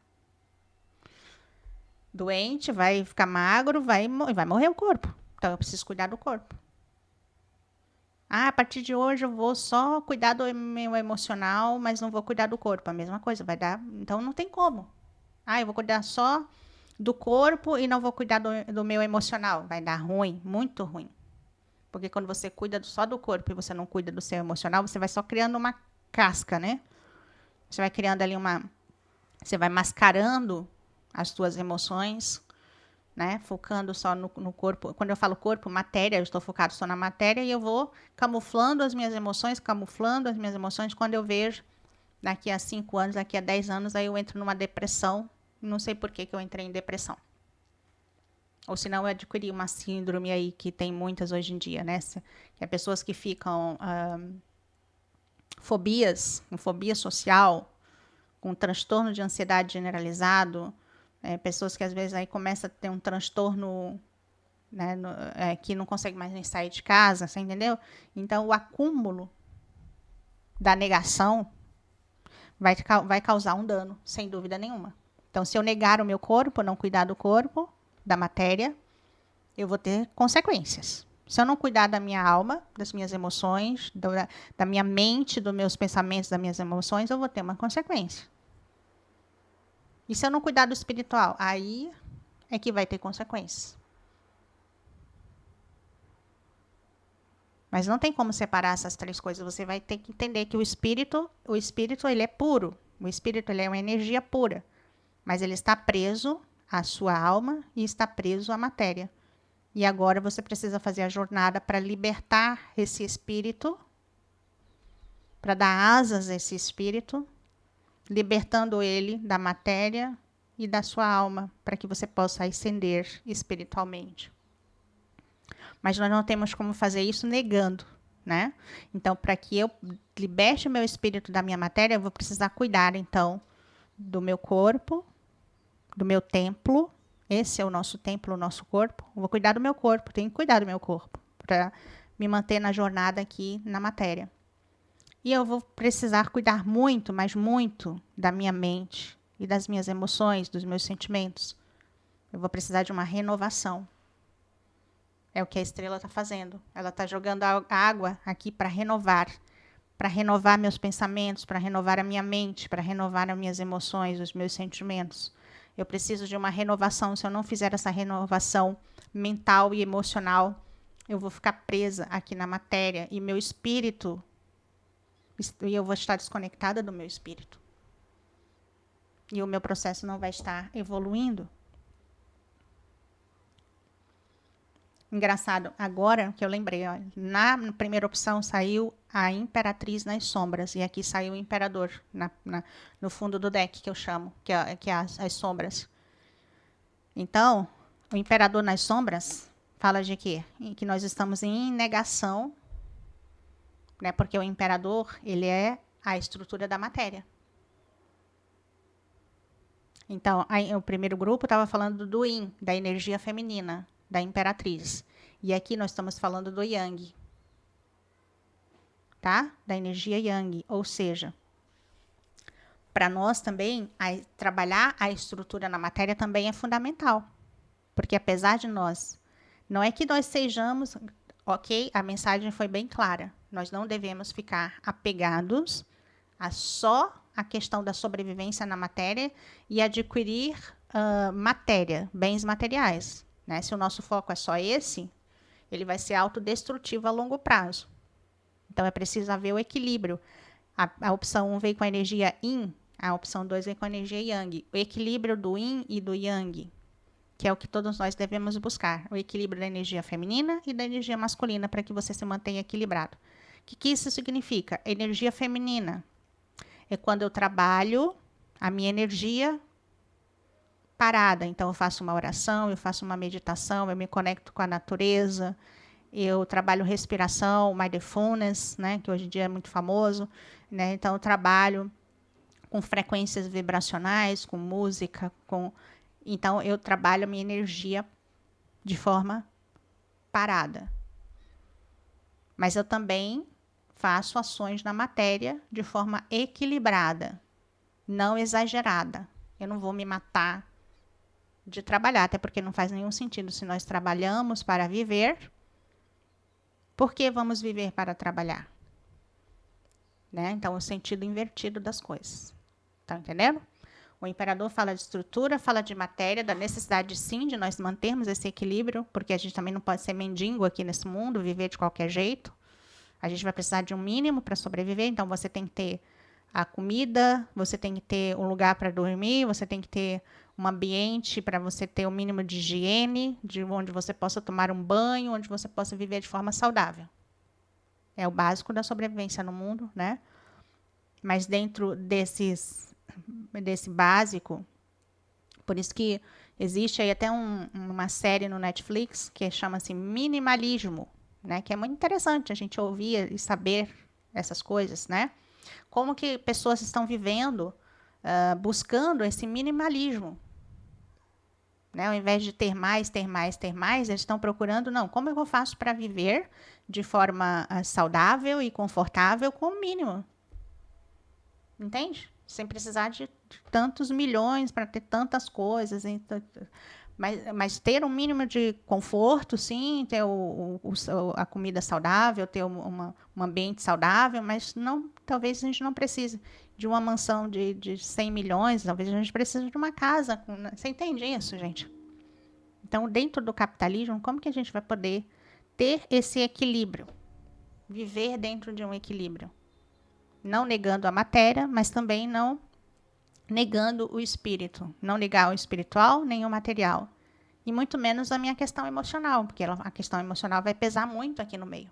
doente, vai ficar magro, vai morrer o corpo. Então, eu preciso cuidar do corpo. Ah, a partir de hoje eu vou só cuidar do meu emocional, mas não vou cuidar do corpo. A mesma coisa, vai dar. Então não tem como. Ah, eu vou cuidar só do corpo e não vou cuidar do meu emocional. Vai dar ruim, muito ruim. Porque quando você cuida só do corpo e você não cuida do seu emocional, você vai só criando uma casca, né? Você vai criando ali Você vai mascarando as suas emoções, né? Focando só no corpo. Quando eu falo corpo, matéria, eu estou focado só na matéria e eu vou camuflando as minhas emoções. Quando eu vejo, daqui a 5 anos, daqui a 10 anos, aí eu entro numa depressão. Não sei por que eu entrei em depressão. Ou senão eu adquiri uma síndrome aí que tem muitas hoje em dia, né? Que é pessoas que ficam com fobia social, com transtorno de ansiedade generalizado, pessoas que às vezes aí começam a ter um transtorno, né, que não consegue mais nem sair de casa, você entendeu? Então o acúmulo da negação vai causar um dano, sem dúvida nenhuma. Então, se eu negar o meu corpo, não cuidar do corpo, da matéria, eu vou ter consequências. Se eu não cuidar da minha alma, das minhas emoções, da minha mente, dos meus pensamentos, das minhas emoções, eu vou ter uma consequência. E se eu não cuidar do espiritual, aí é que vai ter consequências. Mas não tem como separar essas três coisas. Você vai ter que entender que o espírito ele é puro. O espírito ele é uma energia pura. Mas ele está preso à sua alma e está preso à matéria. E agora você precisa fazer a jornada para libertar esse espírito, para dar asas a esse espírito, libertando ele da matéria e da sua alma, para que você possa ascender espiritualmente. Mas nós não temos como fazer isso negando, né? Então, para que eu liberte o meu espírito da minha matéria, eu vou precisar cuidar, então, do meu corpo, do meu templo. Esse é o nosso templo, o nosso corpo. Eu vou cuidar do meu corpo, tenho que cuidar do meu corpo, para me manter na jornada aqui na matéria. E eu vou precisar cuidar muito, mas muito, da minha mente e das minhas emoções, dos meus sentimentos. Eu vou precisar de uma renovação. É o que a estrela está fazendo. Ela está jogando a água aqui para renovar meus pensamentos, para renovar a minha mente, para renovar as minhas emoções, os meus sentimentos. Eu preciso de uma renovação. Se eu não fizer essa renovação mental e emocional, eu vou ficar presa aqui na matéria e meu espírito, e eu vou estar desconectada do meu espírito. E o meu processo não vai estar evoluindo. Engraçado, agora que eu lembrei, ó, na primeira opção saiu a Imperatriz nas sombras, e aqui saiu o Imperador, no fundo do deck, que eu chamo, que é as sombras. Então, o Imperador nas sombras fala de quê? Que nós estamos em negação, né, porque o Imperador, ele é a estrutura da matéria. Então, o primeiro grupo estava falando do Yin, da energia feminina, da Imperatriz. E aqui nós estamos falando do Yang, tá? Da energia Yang. Ou seja, para nós também, trabalhar a estrutura na matéria também é fundamental. Porque apesar de nós, não é que nós sejamos, ok, a mensagem foi bem clara. Nós não devemos ficar apegados a só a questão da sobrevivência na matéria e adquirir matéria, bens materiais. Né? Se o nosso foco é só esse, ele vai ser autodestrutivo a longo prazo. Então, é preciso haver o equilíbrio. A opção 1 veio com a energia Yin, a opção 2 veio com a energia Yang. O equilíbrio do Yin e do Yang, que é o que todos nós devemos buscar. O equilíbrio da energia feminina e da energia masculina, para que você se mantenha equilibrado. O que isso significa? Energia feminina é quando eu trabalho a minha energia parada. Então, eu faço uma oração, eu faço uma meditação, eu me conecto com a natureza, eu trabalho respiração, mindfulness, né, que hoje em dia é muito famoso. Né? Então, eu trabalho com frequências vibracionais, com música, então, eu trabalho a minha energia de forma parada. Mas eu também faço ações na matéria de forma equilibrada, não exagerada. Eu não vou me matar de trabalhar, até porque não faz nenhum sentido. Se nós trabalhamos para viver, por que vamos viver para trabalhar? Né? Então, o sentido invertido das coisas. Tá entendendo? O imperador fala de estrutura, fala de matéria, da necessidade, sim, de nós mantermos esse equilíbrio, porque a gente também não pode ser mendigo aqui nesse mundo, viver de qualquer jeito. A gente vai precisar de um mínimo para sobreviver, então você tem que ter a comida, você tem que ter um lugar para dormir, você tem que ter um ambiente para você ter o mínimo de higiene, de onde você possa tomar um banho, onde você possa viver de forma saudável. É o básico da sobrevivência no mundo, né? Mas dentro desse básico, por isso que Existe aí até uma série no Netflix que chama-se Minimalismo, né? Que é muito interessante a gente ouvir e saber essas coisas, né? Como que pessoas estão vivendo, buscando esse minimalismo, né? Ao invés de ter mais, ter mais, ter mais, eles estão procurando, não, como eu faço para viver de forma saudável e confortável com o mínimo, entende? Sem precisar de tantos milhões para ter tantas coisas, mas ter um mínimo de conforto, sim, ter a comida saudável, ter um ambiente saudável, mas não, talvez a gente não precise de uma mansão de 100 milhões, talvez a gente precise de uma casa. Você entende isso, gente? Então, dentro do capitalismo, como que a gente vai poder ter esse equilíbrio? Viver dentro de um equilíbrio. Não negando a matéria, mas também não negando o espírito. Não negar o espiritual nem o material. E muito menos a minha questão emocional, porque a questão emocional vai pesar muito aqui no meio.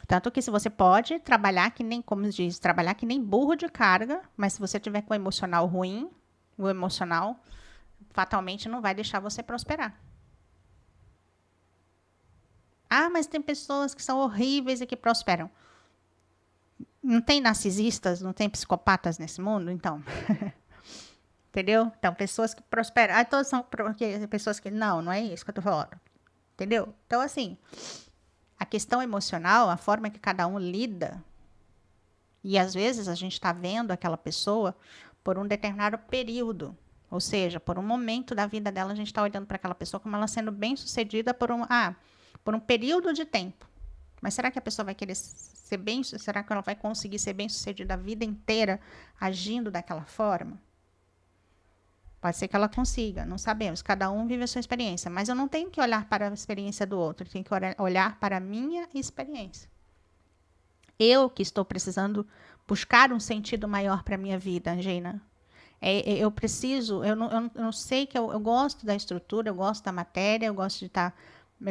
Tanto que se você pode trabalhar que nem, como diz, trabalhar que nem burro de carga, mas se você tiver com o emocional ruim, o emocional fatalmente não vai deixar você prosperar. Ah, mas tem pessoas que são horríveis e que prosperam. Não tem narcisistas, não tem psicopatas nesse mundo, então. Entendeu? Então, pessoas que prosperam. Ah, todas são pessoas que. Não, não é isso que eu tô falando. Entendeu? Então, assim, a questão emocional, a forma que cada um lida, e às vezes a gente está vendo aquela pessoa por um determinado período. Ou seja, por um momento da vida dela, a gente está olhando para aquela pessoa como ela sendo bem-sucedida por um período de tempo. Mas será que a pessoa vai querer ser bem? Será que ela vai conseguir ser bem-sucedida a vida inteira agindo daquela forma? Pode ser que ela consiga, não sabemos. Cada um vive a sua experiência. Mas eu não tenho que olhar para a experiência do outro, eu tenho que olhar para a minha experiência. Eu que estou precisando buscar um sentido maior para a minha vida, Gina. Eu preciso, eu não sei que eu gosto da estrutura, eu gosto da matéria, eu gosto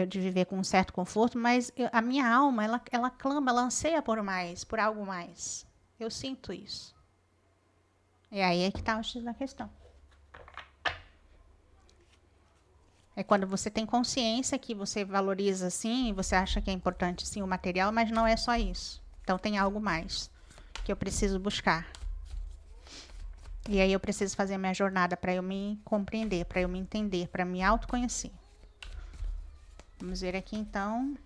de viver com um certo conforto, mas a minha alma, ela clama, ela anseia por mais, por algo mais. Eu sinto isso. E aí é que está o X da questão. É quando você tem consciência que você valoriza sim, você acha que é importante sim o material, mas não é só isso. Então tem algo mais que eu preciso buscar. E aí eu preciso fazer a minha jornada para eu me compreender, para eu me entender, para me autoconhecer. Vamos ver aqui então.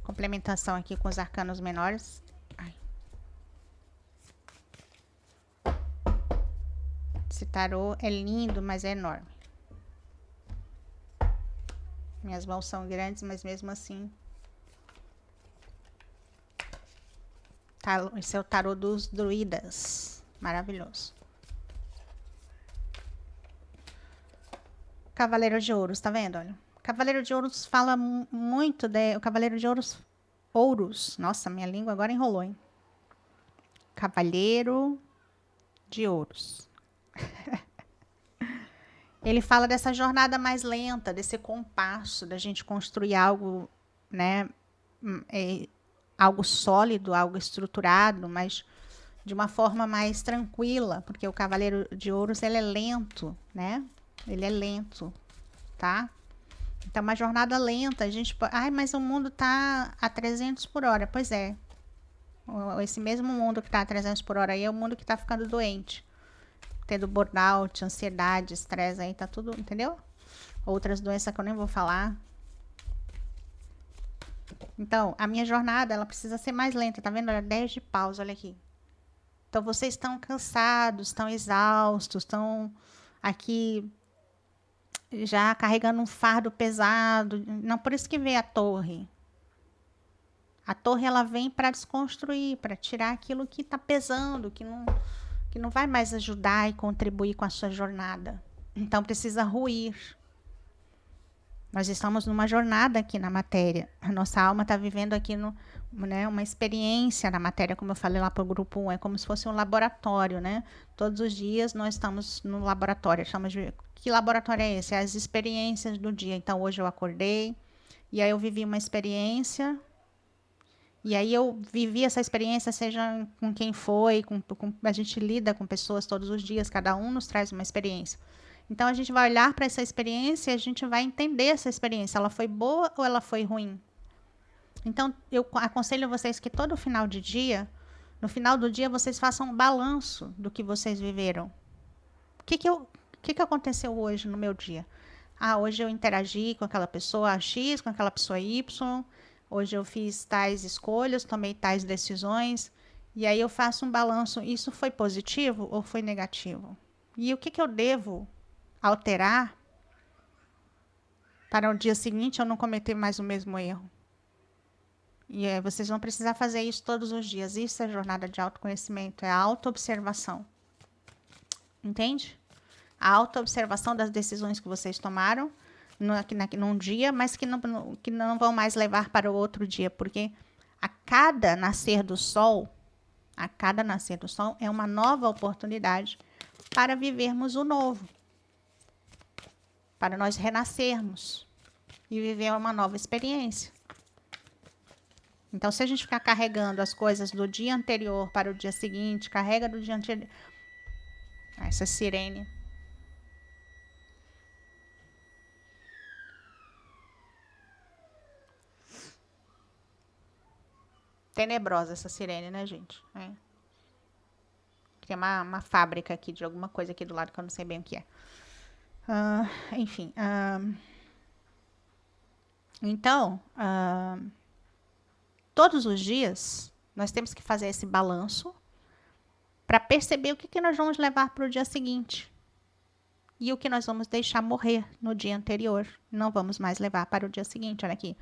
Complementação aqui com os arcanos menores. Ai. Esse tarô é lindo, mas é enorme. Minhas mãos são grandes, mas mesmo assim. Esse é o tarô dos druidas. Maravilhoso. Cavaleiro de Ouros, tá vendo? Olha. Cavaleiro de Ouros fala muito o Cavaleiro de Ouros. Nossa, minha língua agora enrolou, hein? Cavaleiro de Ouros. Ele fala dessa jornada mais lenta, desse compasso, da gente construir algo, né? Algo sólido, algo estruturado, mas de uma forma mais tranquila, porque o Cavaleiro de Ouros, ele é lento, né? Ele é lento, tá? Então, uma jornada lenta, a gente pode... Ai, mas o mundo tá a 300 por hora. Pois é. Esse mesmo mundo que tá a 300 por hora aí é o mundo que tá ficando doente. Tendo burnout, ansiedade, estresse aí, tá tudo, entendeu? Outras doenças que eu nem vou falar. Então, a minha jornada, ela precisa ser mais lenta, tá vendo? Olha, 10 de paus, olha aqui. Então, vocês estão cansados, estão exaustos, estão aqui já carregando um fardo pesado. Não, por isso que veio a torre. A torre, ela vem para desconstruir, para tirar aquilo que está pesando, que não vai mais ajudar e contribuir com a sua jornada. Então, precisa ruir. Nós estamos numa jornada aqui na matéria. A nossa alma está vivendo aqui né, uma experiência na matéria, como eu falei lá para o grupo 1. É como se fosse um laboratório, né? Todos os dias nós estamos no laboratório. Que laboratório é esse? É as experiências do dia. Então, hoje eu acordei E aí eu vivi uma experiência, e aí eu vivi essa experiência, seja com quem foi, a gente lida com pessoas todos os dias, cada um nos traz uma experiência. Então a gente vai olhar para essa experiência e a gente vai entender essa experiência, ela foi boa ou ela foi ruim. Então eu aconselho vocês que todo final de dia, no final do dia, vocês façam um balanço do que vocês viveram. O que aconteceu hoje no meu dia? Hoje eu interagi com aquela pessoa X, com aquela pessoa Y. Hoje eu fiz tais escolhas, tomei tais decisões. E aí eu faço um balanço. Isso foi positivo ou foi negativo? E o que eu devo alterar para o dia seguinte eu não cometer mais o mesmo erro? E vocês vão precisar fazer isso todos os dias. Isso é jornada de autoconhecimento, é a autoobservação. Entende? A autoobservação das decisões que vocês tomaram num dia, mas que não vão mais levar para o outro dia, porque a cada nascer do sol é uma nova oportunidade para vivermos o novo, para nós renascermos e viver uma nova experiência. Então, se a gente ficar carregando as coisas do dia anterior para o dia seguinte, carrega do dia anterior. Essa sirene. Tenebrosa essa sirene, né, gente? Tem uma fábrica aqui de alguma coisa aqui do lado que eu não sei bem o que é. Enfim. Então, todos os dias, nós temos que fazer esse balanço para perceber o que nós vamos levar para o dia seguinte. E o que nós vamos deixar morrer no dia anterior. Não vamos mais levar para o dia seguinte. Olha aqui.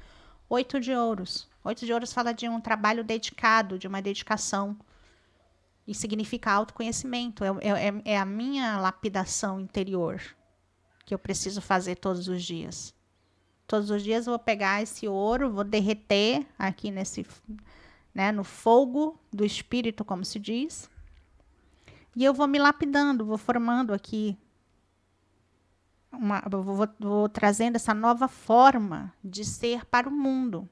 8 de ouros. 8 de ouros fala de um trabalho dedicado, de uma dedicação. E significa autoconhecimento. É a minha lapidação interior que eu preciso fazer todos os dias. Todos os dias eu vou pegar esse ouro, vou derreter aqui no fogo do espírito, como se diz. E eu vou me lapidando, vou formando aqui. Vou trazendo essa nova forma de ser para o mundo.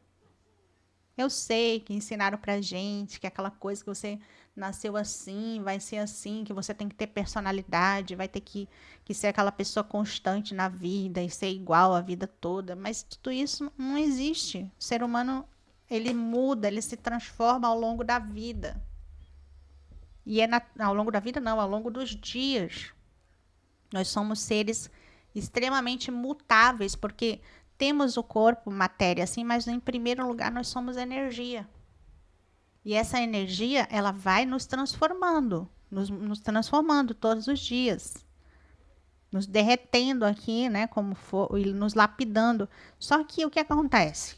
Eu sei que ensinaram pra gente que aquela coisa que você nasceu assim, vai ser assim, que você tem que ter personalidade, vai ter que ser aquela pessoa constante na vida e ser igual a vida toda. Mas tudo isso não existe. O ser humano, ele muda, ele se transforma ao longo da vida. E ao longo da vida não, ao longo dos dias. Nós somos seres extremamente mutáveis, porque temos o corpo, matéria, assim, mas em primeiro lugar nós somos energia. E essa energia, ela vai nos transformando, nos transformando todos os dias. Nos derretendo aqui, né, como for, e nos lapidando. Só que o que acontece?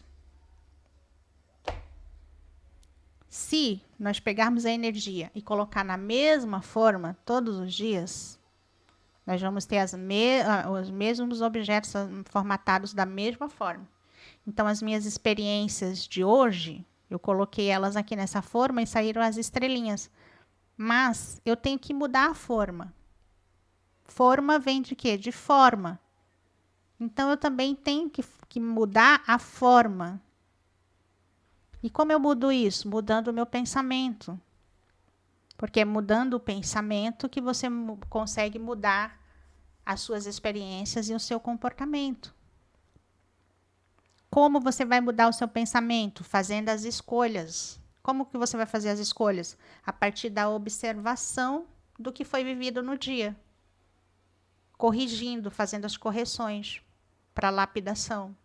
Se nós pegarmos a energia e colocar na mesma forma todos os dias, nós vamos ter os mesmos objetos formatados da mesma forma. Então, as minhas experiências de hoje, eu coloquei elas aqui nessa forma e saíram as estrelinhas. Mas eu tenho que mudar a forma. Forma vem de quê? De forma. Então, eu também tenho que mudar a forma. E como eu mudo isso? Mudando o meu pensamento. Porque é mudando o pensamento que você consegue mudar as suas experiências e o seu comportamento. Como você vai mudar o seu pensamento? Fazendo as escolhas. Como que você vai fazer as escolhas? A partir da observação do que foi vivido no dia. Corrigindo, fazendo as correções para lapidação.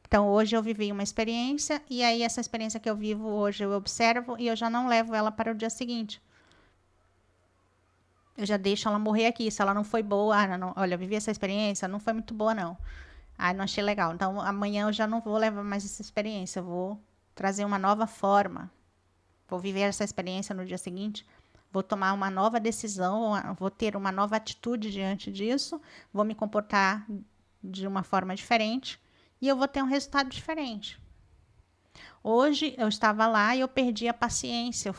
Então, hoje eu vivi uma experiência e aí essa experiência que eu vivo hoje eu observo e eu já não levo ela para o dia seguinte. Eu já deixo ela morrer aqui. Se ela não foi boa, não, olha, eu vivi essa experiência, não foi muito boa não. Não achei legal. Então, amanhã eu já não vou levar mais essa experiência. Eu vou trazer uma nova forma. Vou viver essa experiência no dia seguinte. Vou tomar uma nova decisão. Vou ter uma nova atitude diante disso. Vou me comportar de uma forma diferente. E eu vou ter um resultado diferente. Hoje, eu estava lá e eu perdi a paciência.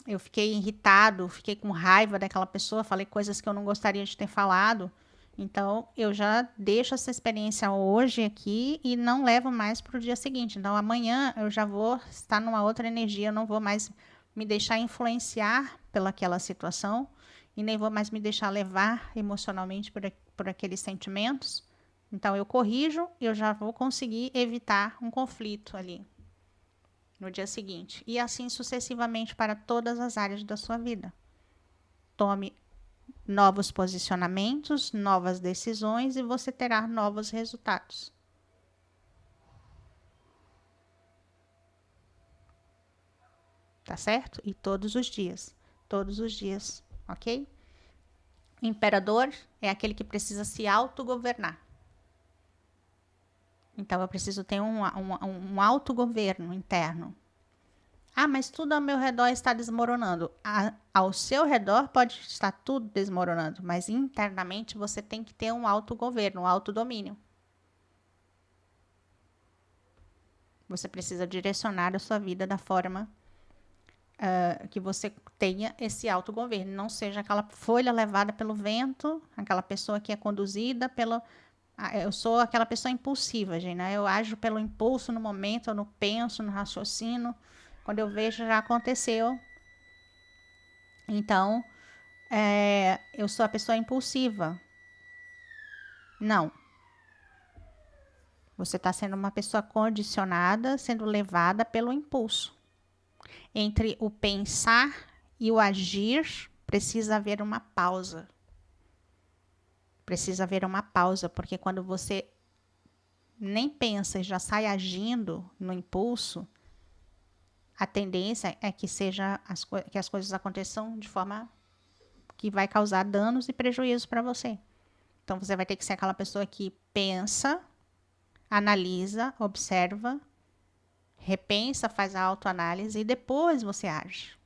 Eu fiquei irritado, fiquei com raiva daquela pessoa. Falei coisas que eu não gostaria de ter falado. Então, eu já deixo essa experiência hoje aqui e não levo mais para o dia seguinte. Então, amanhã eu já vou estar numa outra energia, eu não vou mais me deixar influenciar pelaquela situação e nem vou mais me deixar levar emocionalmente por aqueles sentimentos. Então, eu corrijo e eu já vou conseguir evitar um conflito ali no dia seguinte. E assim sucessivamente para todas as áreas da sua vida. Tome novos posicionamentos, novas decisões e você terá novos resultados. Tá certo? E todos os dias, ok? O imperador é aquele que precisa se autogovernar. Então eu preciso ter um autogoverno interno. Ah, mas tudo ao meu redor está desmoronando. Ao seu redor pode estar tudo desmoronando, mas internamente você tem que ter um autogoverno, um autodomínio. Você precisa direcionar a sua vida da forma que você tenha esse autogoverno. Não seja aquela folha levada pelo vento, aquela pessoa que é conduzida pelo... Eu sou aquela pessoa impulsiva, gente, né? Eu ajo pelo impulso no momento, eu não penso, no raciocínio. Quando eu vejo, já aconteceu. Então, eu sou a pessoa impulsiva. Não. Você está sendo uma pessoa condicionada, sendo levada pelo impulso. Entre o pensar e o agir, precisa haver uma pausa. Precisa haver uma pausa, porque quando você nem pensa e já sai agindo no impulso, a tendência é que que as coisas aconteçam de forma que vai causar danos e prejuízos para você. Então você vai ter que ser aquela pessoa que pensa, analisa, observa, repensa, faz a autoanálise e depois você age.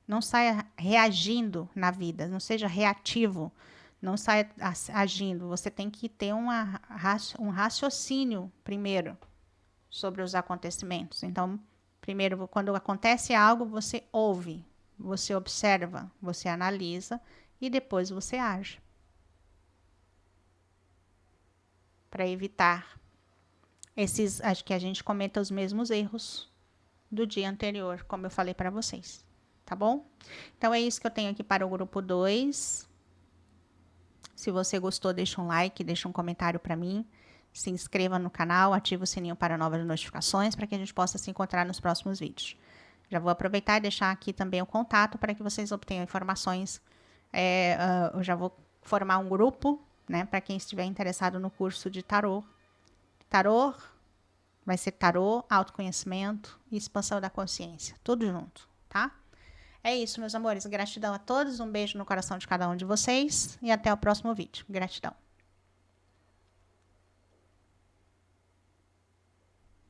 Não saia reagindo na vida, não seja reativo, não saia agindo. Você tem que ter um raciocínio primeiro sobre os acontecimentos. Então, primeiro, quando acontece algo, você ouve, você observa, você analisa e depois você age. Para evitar acho que a gente cometa os mesmos erros do dia anterior, como eu falei para vocês. Tá bom? Então é isso que eu tenho aqui para o grupo 2. Se você gostou, deixa um like, deixa um comentário para mim. Se inscreva no canal, ative o sininho para novas notificações para que a gente possa se encontrar nos próximos vídeos. Já vou aproveitar e deixar aqui também o contato para que vocês obtenham informações. Eu já vou formar um grupo, né, para quem estiver interessado no curso de tarô. Tarô vai ser tarô, autoconhecimento e expansão da consciência. Tudo junto, tá? É isso, meus amores. Gratidão a todos. Um beijo no coração de cada um de vocês. E até o próximo vídeo. Gratidão.